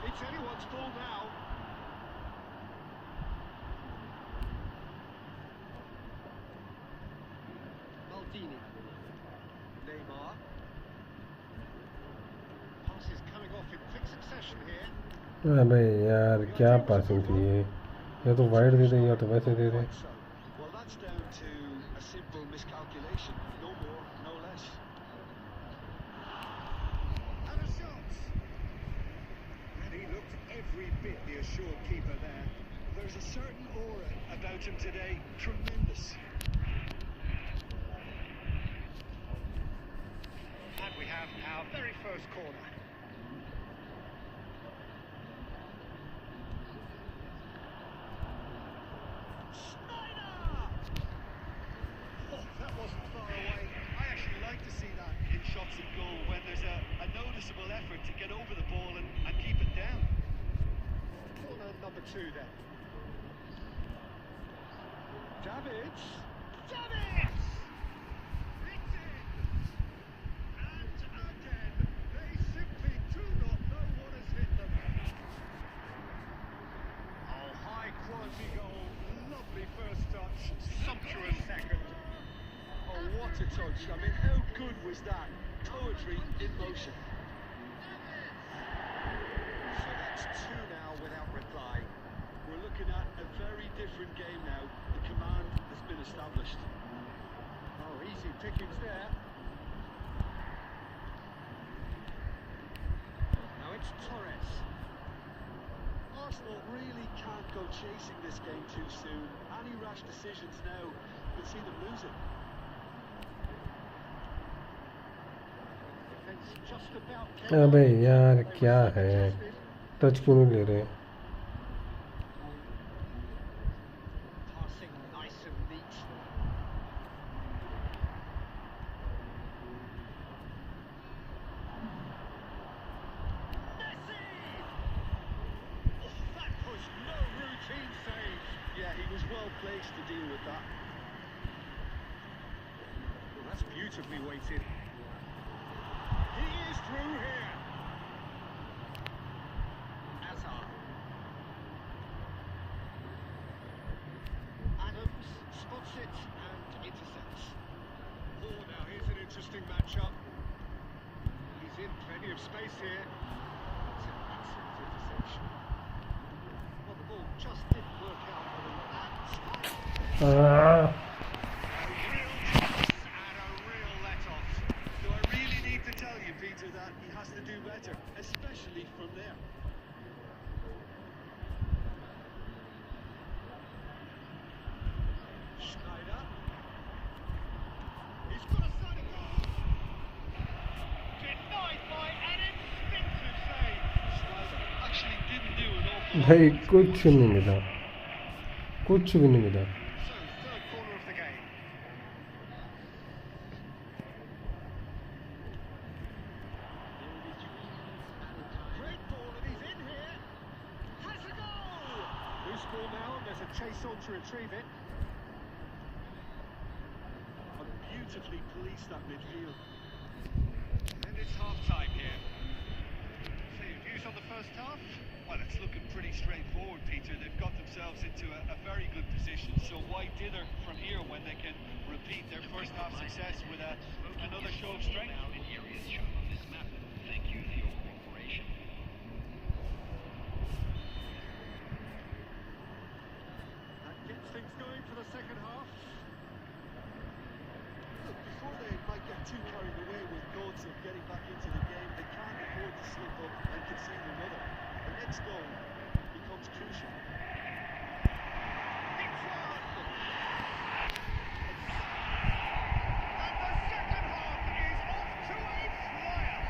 It's anyone's ball now. Maldini. Neymar. Passes coming off in quick succession here. अबे यार क्या passing थी ये? या तो wide दे दे या तो वैसे दे दे। Well, that's down to a simple miscalculation, no more, no less. And a shot! And he looked every bit the assured keeper there. There's a certain aura about him today, tremendous. And we have our very first corner. That wasn't far away. I actually like to see that in shots and goal when there's a noticeable effort to get over the ball and keep it down. Corner number 2 then. Davids! Davids! It's in! And again, they simply do not know what has hit them. virtuous second. Oh, what a touch. I mean, how good was that? Poetry in motion. So that's two now without reply. We're looking at a very different game now. The command has been established. Oh, easy pickings there. Now it's Torres. Arsenal really can't go chasing this game too soon. Any rash decisions now could see them lose it. Defense just about अबे यार क्या है touch क्यों नहीं ले रहे passing nice and neat. That was no routine save. Yeah, he was well placed to deal with that. Well, that's beautifully weighted. He is through here. Hazard. Adams spots it and intercepts. Oh, now here's an interesting matchup. He's in plenty of space here. It's an excellent interception. Well, the ball just didn't work out for them. Ah. A real chance and a real let-off. Do I really need to tell you, Peter, that he has to do better, especially from there? Schneider. He's got a side of goal. Denied by an instinctive save. Schneider actually didn't do an awful lot. भाई कुछ नहीं मिला कुछ भी नहीं मिला So, third corner of the game. Great ball, and he's in here. Has a goal! Loose ball now, and there's a chase on to retrieve it. And beautifully policed that midfield. And it's half-time here. So, your views on the first half? Well, it's looking pretty straightforward, Peter. They've got themselves into a very good position. So why dither from here when they can repeat their first half success with another show of strength? That gets things going for the second half. Look, before they might get too carried away with thoughts of getting back into the game, they can't afford to slip up and concede another. The next goal becomes crucial. It's one! And the second half is off to a flyer.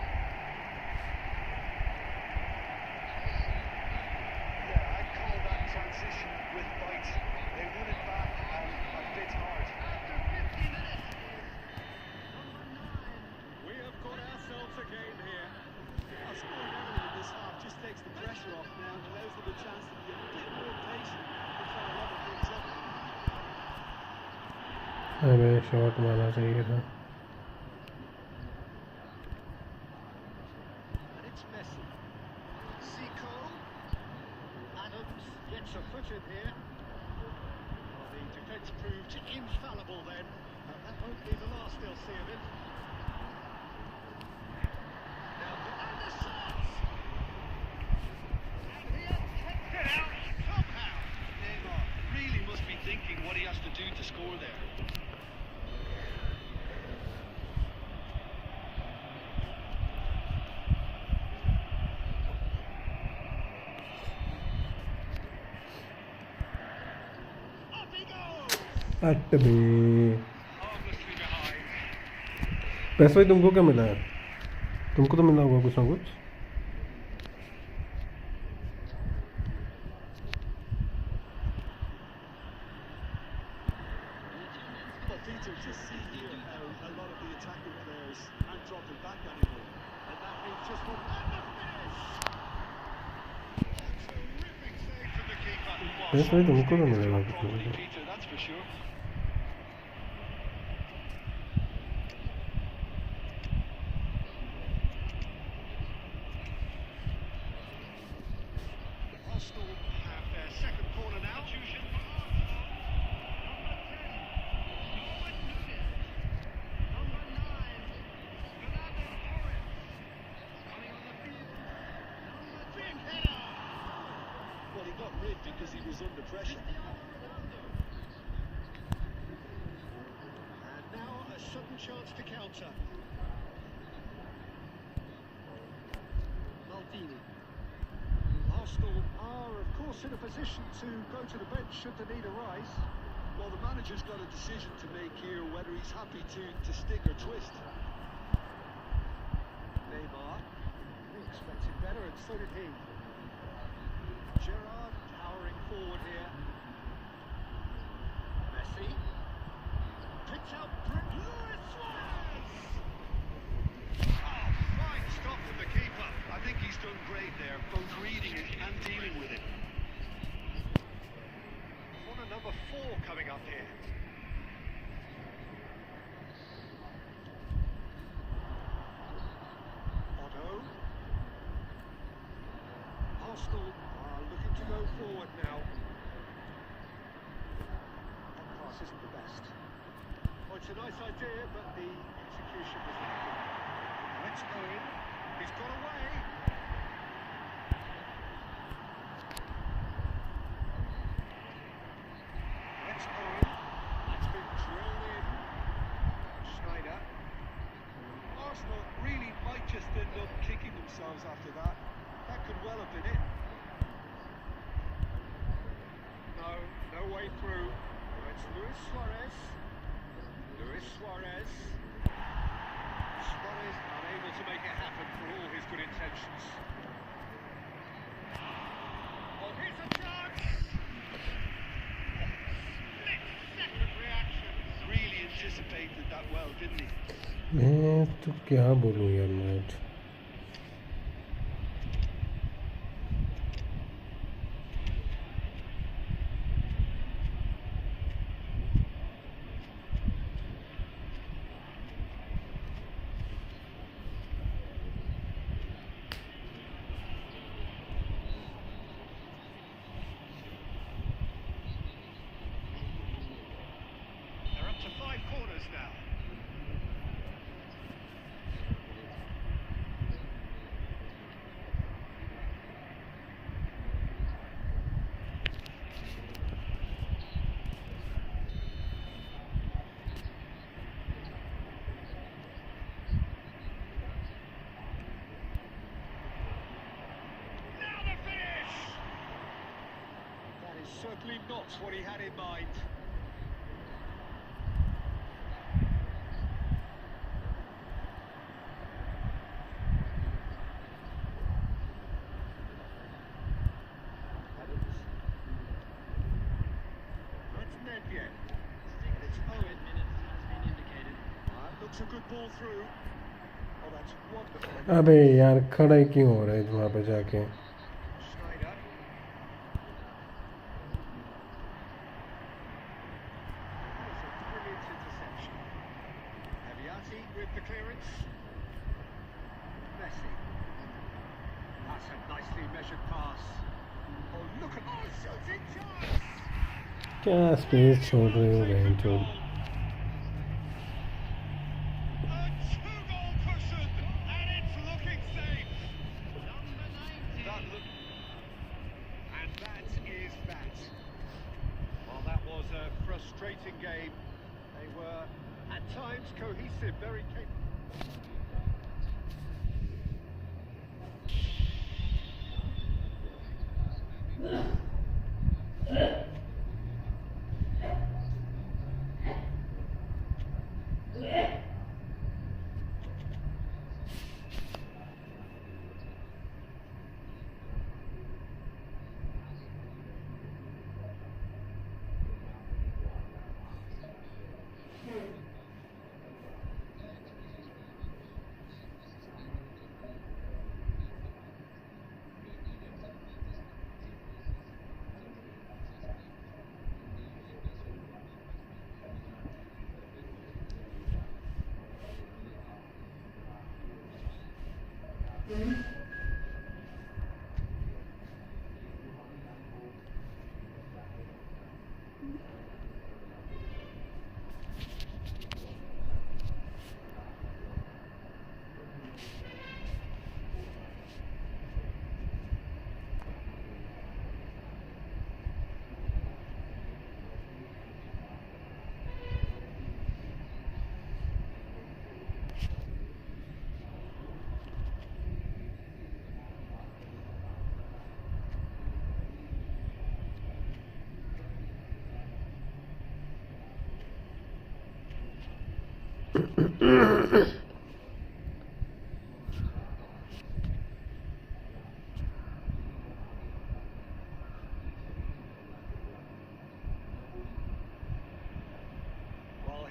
Yeah, I'd call that transition with bite. They won it back and a bit hard. After 50 minutes. We have got ourselves a game here. Scoring early in this half just takes the pressure off now and allows them a chance to be a bit more patient and try to level things up. अबे shot मारना चाहिए था And it's Messi. Zico. Adams gets a foot in here. Well, the defence proved infallible then. And that won't be the last they'll see of him. Now, and the shots! And he has kept it out somehow. Neymar really must be thinking what he has to do to score there. Up he goes! At bay Harmlessly behind. पैसा ही तुमको क्या मिला है तुमको तो मिला होगा कुछ ना कुछ But Peter, just see here how a lot of the attacking players aren't dropping back anymore. And that means just one. And the finish! Terrific save from the keeper. पैसा ही तुमको तो मिलेगा कुछ ना Probably, कुछ Peter, that's for sure. Arsenal have their second corner now. pressure. And now a sudden chance to counter. Maldini. Arsenal are, of course, in a position to go to the bench should the need arise. Well, the manager's got a decision to make here, whether he's happy to stick or twist. Neymar. He expected better, and so did he. Gerrard powering forward here. Messi. Picked out Luis Suarez! Oh, fine stop from the keeper. I think he's done great there, both reading it and dealing with it. Corner number 4 coming up here. Otto. Arsenal are looking to go forward now. That pass isn't the best. Well, it's a nice idea, but the execution was lacking. Let's go in. He's got away. Let's go in. That's been drilled in. Schneider. Arsenal really might just end up kicking themselves after that. That could well have been it. No way through. It's Luis Suarez. Luis Suarez. Suarez unable to make it happen for all his good intentions. Oh, here's a chance! Split-second reaction. Really anticipated that well, didn't he? मैं तो क्या बोलूँ यार match They're up to 5 corners now. Now the finish! That is certainly not what he had in mind. That's Nedved. And it's Owen. That looks a good ball through. Oh, that's wonderful. अबे यार खड़ा ही क्यों हो रहा है वहाँ पे जाके Schneider. That was a brilliant interception. Aviati with the clearance. Messi. That's a nicely measured pass. Oh, look at that shooting chance! क्या स्पेस छोड़ रहे हो बहन चोद A 2-goal cushion, and it's looking safe. Number 90. And that is that. Well, that was a frustrating game. They were, at times, cohesive, very capable. Well,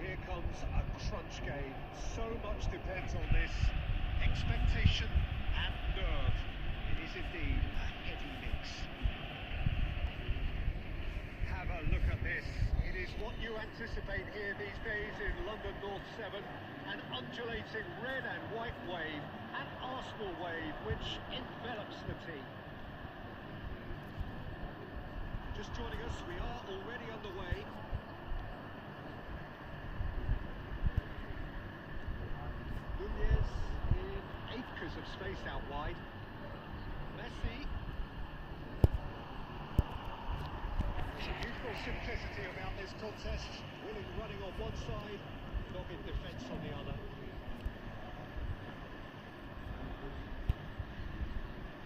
here comes a crunch game. So much depends on this. Expectation and nerve. It is indeed a heavy mix. Have a look at this. It is what you anticipate here these days in London North 7. An undulating red and white wave, an Arsenal wave which envelops the team. Just joining us, we are already underway. Nunez in acres of space out wide. Messi. Some youthful simplicity about this contest. Willing running on one side, dogged defence on the other.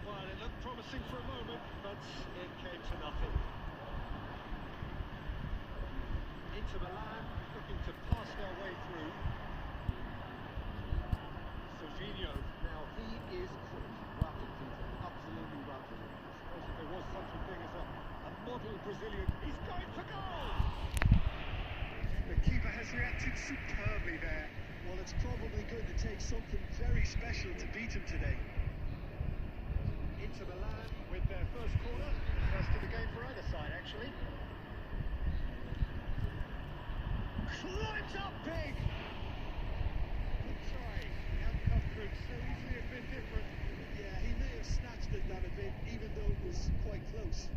Well, it looked promising for a moment, but it came to nothing. Inter Milan looking to pass their way through. Jorginho, now he is quick, rapid, Peter, absolutely rapid. I suppose if there was such a thing as a model Brazilian, he's going for goal! The keeper has reacted superbly there. Well, it's probably going to take something very special to beat him today. Inter Milan with their first corner, first of the game for either side actually. Climbs up big! Good try, the outcome could so easily have been different. Yeah, he may have snatched at that a bit, even though it was quite close.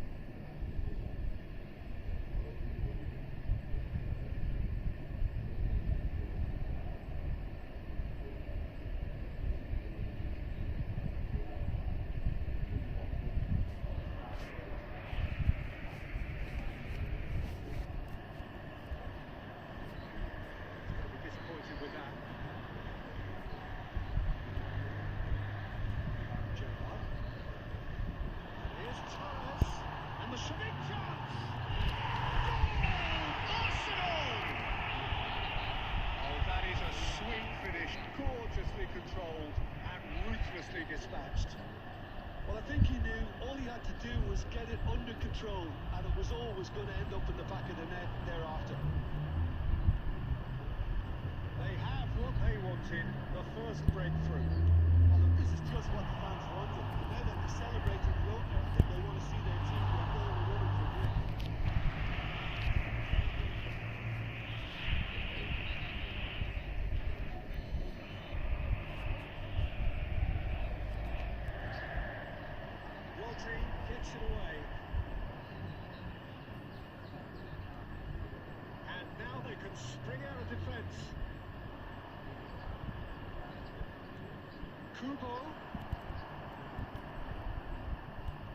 With that. Gerrard. Here's Turnip. And the big chance! Goal! Arsenal! Oh, that is a sweet finish. Gorgeously controlled and ruthlessly dispatched. Well, I think he knew all he had to do was get it under control, and it was always going to end up in the back of the net thereafter. They have what they wanted, the first breakthrough. Well, look, this is just what the fans wanted. Now that they're celebrating the opener, I think they want to see their team go goal and running for good. Rodri gets it away. And now they can spring out of defence. Kubo.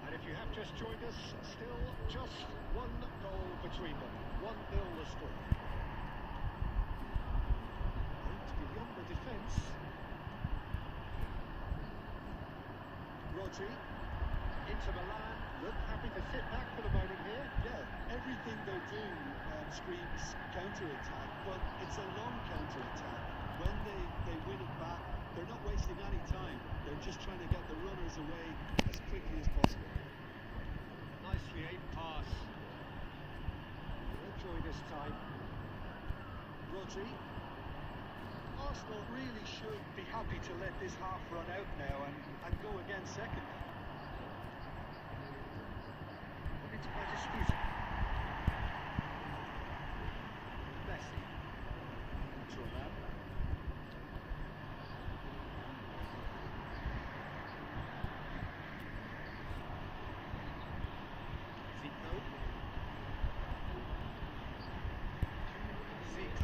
And if you have just joined us, still just one goal between them. 1-0 the score. Aimed beyond the defence. Rodri. Inter Milan look happy to sit back for the moment here. Yeah, everything they do screams counter-attack, but it's a long counter-attack. When they win it back, they're not wasting any time. They're just trying to get the runners away as quickly as possible. Nicely aimed pass. Enjoy this time. Rodri. Arsenal really should be happy to let this half run out now and go again second. It's quite a squeeze. Messi. Thuram. Zico.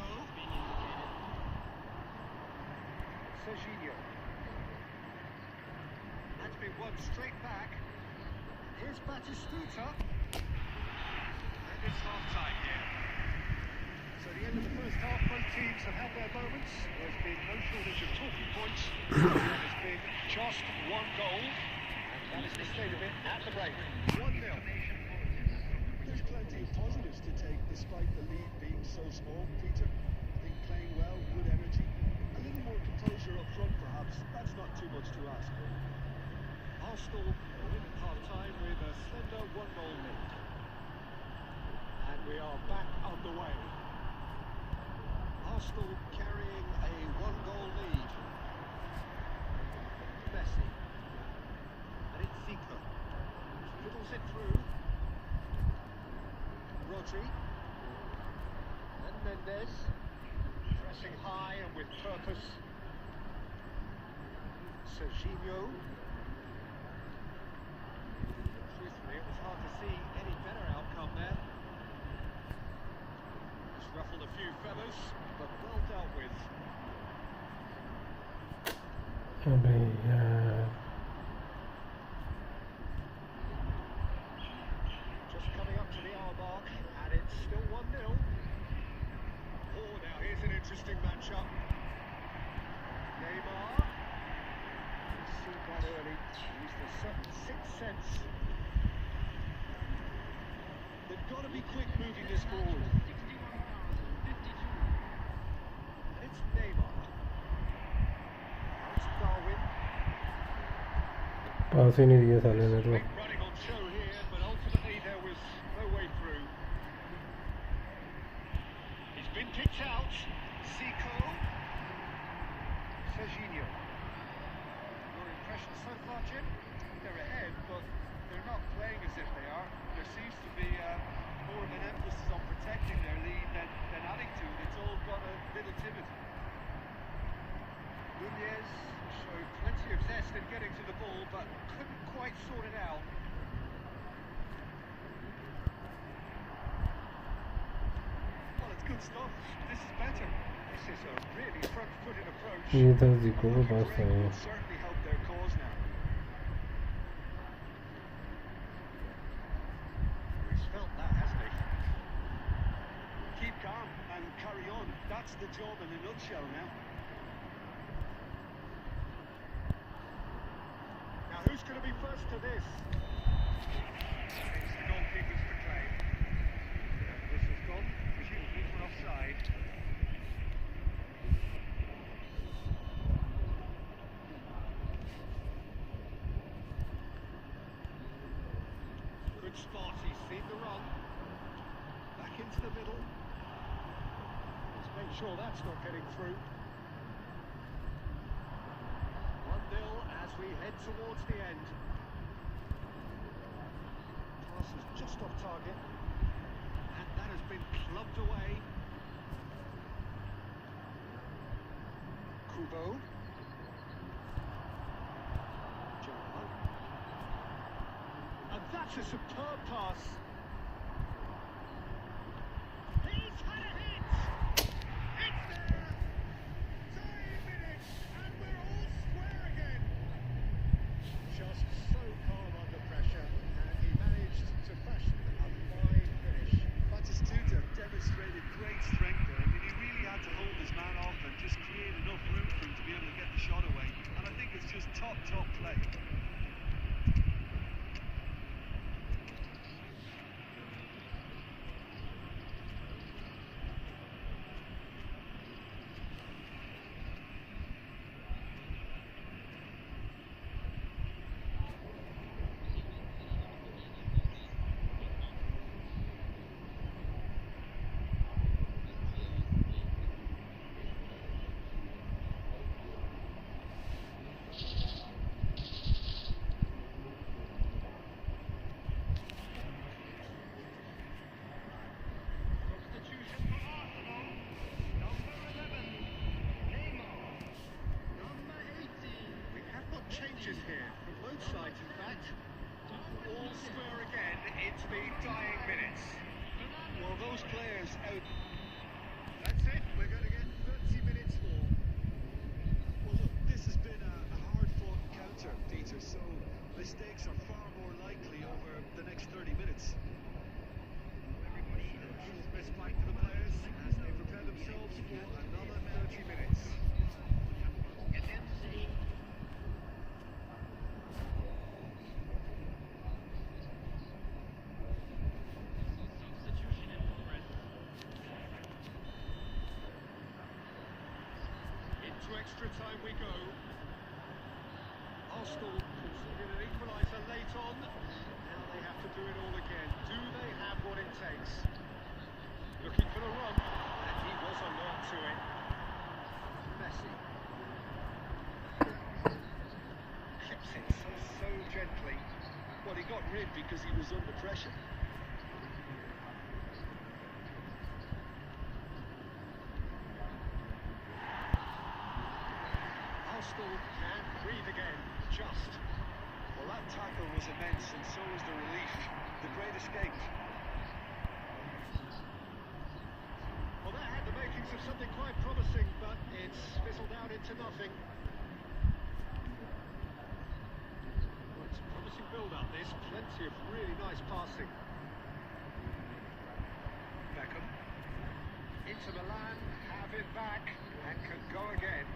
Jorginho. That's been won straight back. Here's Batistuta. And it's half-time here. So the end of the first half, both teams have had their moments. There's been no shortage of talking points. There's been just one goal. And that is the state of it at the break. 1-0. There's plenty of positives to take despite the lead being so small, Peter. I think playing well, good energy, front, perhaps. That's not too much to ask. Arsenal will win at half-time with a slender 1-goal lead. And we are back underway. Arsenal carrying a 1-goal lead. Messi. And it's Zico. Fiddles it through. Rodri. And Mendes. Pressing high and with purpose. Serginho. Truthfully, it was hard to see any better outcome there. Just ruffled a few feathers, but well dealt with. अबे यार Just coming up to the hour mark, and it's still 1-0. Oh, now here's an interesting matchup. Neymar. He's seen that early. Used a certain sixth sense. They've got to be quick moving this forward. And it's Neymar. Now it's Darwin. पास ही नहीं दिया साले ने तो Quick running on show here, but ultimately there was no way through. He's been kicked out. Zico. Serginho. Your impression so far, Jim? They're ahead, but they're not playing as if they are. There seems to be more of an emphasis on protecting their lead than adding to it. It's all got a bit of timidity. Nunez showed plenty of zest in getting to the ball, but couldn't quite sort it out. Well, it's good stuff. This is better. This is a really front-footed approach. ये था Zico के पास था ये Will certainly help their cause now. He's felt that, hasn't he? Keep calm and carry on. That's the job in a nutshell now. Now, who's going to be first to this? It's the goalkeepers to claim. This has gone, presumably for offside. Good spot, he's seen the run. Back into the middle. Let's make sure that's not getting through. 1-0 as we head towards the end. Pass is just off target. And that has been clubbed away. Kubo. Gerard. And that's a superb pass. He's had a hit! It's there! 10 minutes, and we're all square again. Just so calm under pressure, and he managed to fashion a fine finish. Batistuta demonstrated great strength there. I mean, he really had to hold his man off and just create enough room for him to be able to get the shot away. And I think it's just top play. Changes here from both sides, in fact. All square again into the dying minutes. Well, those players out. That's it, we're going to get 30 minutes more. Well, look, this has been a hard-fought encounter, Peter, so mistakes are far more likely over the next 30 minutes. Everybody shows respite to the players as they prepare themselves for another 30 minutes. into extra time we go. Arsenal conceded an equaliser late on. Now they have to do it all again. Do they have what it takes? Looking for the run, and he was alert to it. Messi. Clips it so gently. Well, he got rid because he was under pressure. Arsenal can breathe again, just. Well, that tackle was immense, and so was the relief. The great escape. Well, that had the makings of something quite promising, but it's fizzled out into nothing. Well, it's a promising build-up, this. Plenty of really nice passing. Beckham. Inter Milan have it back and can go again.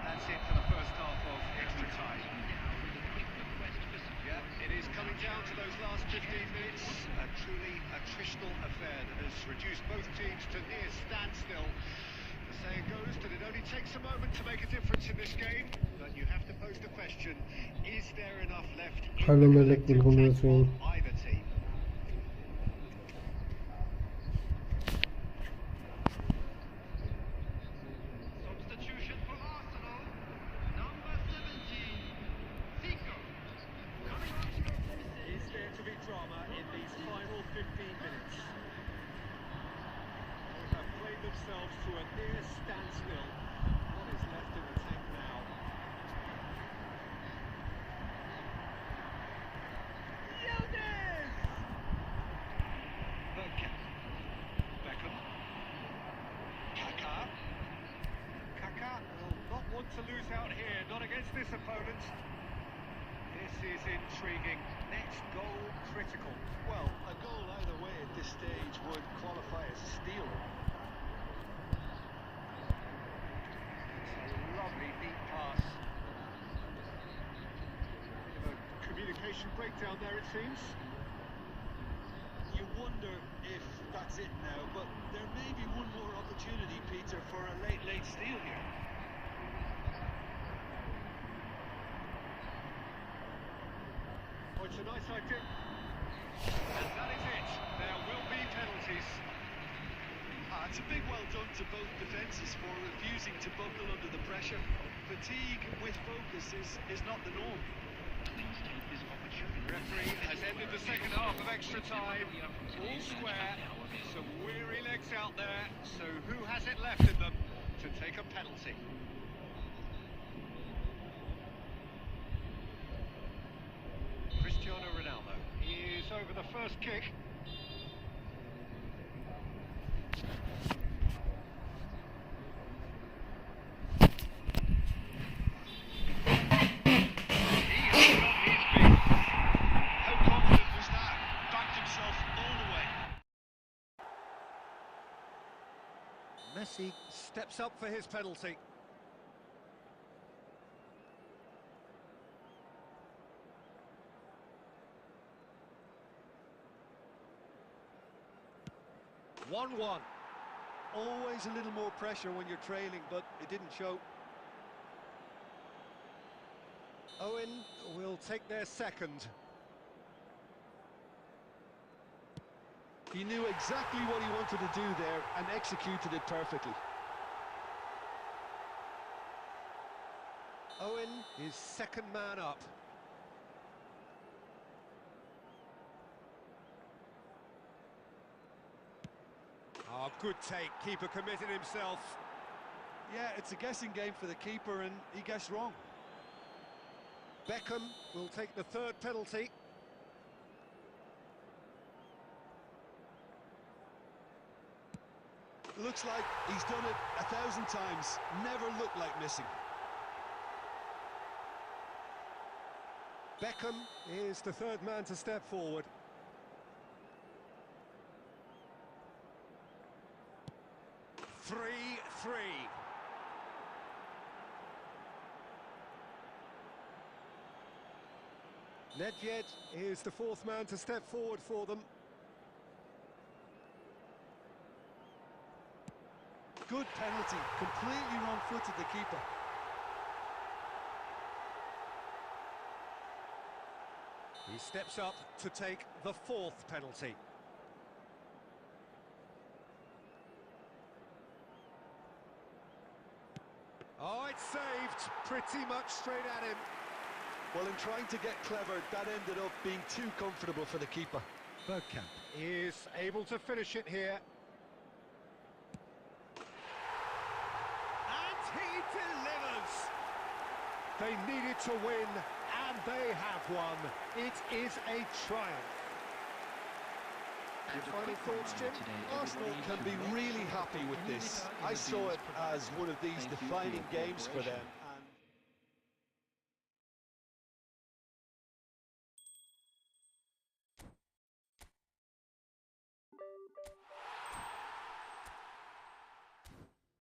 That's it for the first half of extra time. Yeah, it is coming down to those last 15 minutes. A truly attritional affair that has reduced both teams to near standstill. The saying goes that it only takes a moment to make a difference in this game, but you have to pose the question, is there enough left in Hello, the Malik. collective Welcome to the tank stream. of either team? Substitution for Arsenal. Number 17, Zico. Coming on. Is there to be drama in these final 15 minutes? They have played themselves to a near standstill. What is left in the tank now? Yildiz! Bergkamp. Beckham. Kaká. Kaká will not want to lose out here, not against this opponent. This is intriguing. Next goal critical. Well, a goal either way at this stage would qualify as a steal. It's a lovely neat pass. Bit of a communication breakdown there, it seems. You wonder if that's it now, but there may be one more opportunity, Peter, for a late steal here. Oh, it's a nice idea. And that is it. There will be penalties. It's a big well done to both defences for refusing to buckle under the pressure. Fatigue with focus is not the norm. Referee has ended the second half of extra time. All square. Some weary legs out there. So who has it left in them to take a penalty? Cristiano Ronaldo is over the first kick. Messi steps up for his penalty. One-one. Always a little more pressure when you're trailing, but it didn't show. Owen will take their second. He knew exactly what he wanted to do there and executed it perfectly. Owen is second man up. Oh, good take. Keeper committed himself. Yeah, it's a guessing game for the keeper, and he guessed wrong. Beckham will take the third penalty. Looks like he's done it 1,000 times. Never looked like missing. Beckham is the third man to step forward. Nedved is the fourth man to step forward for them. Good penalty, completely wrong-footed the keeper. He steps up to take the fourth penalty. Oh, it's saved, pretty much straight at him. Well, in trying to get clever, that ended up being too comfortable for the keeper. Breakout is able to finish it here. And he delivers! They needed to win, and they have won. It is a triumph. Your final thoughts, Jim? Arsenal can be really happy with this. I saw it as one of these defining games for them.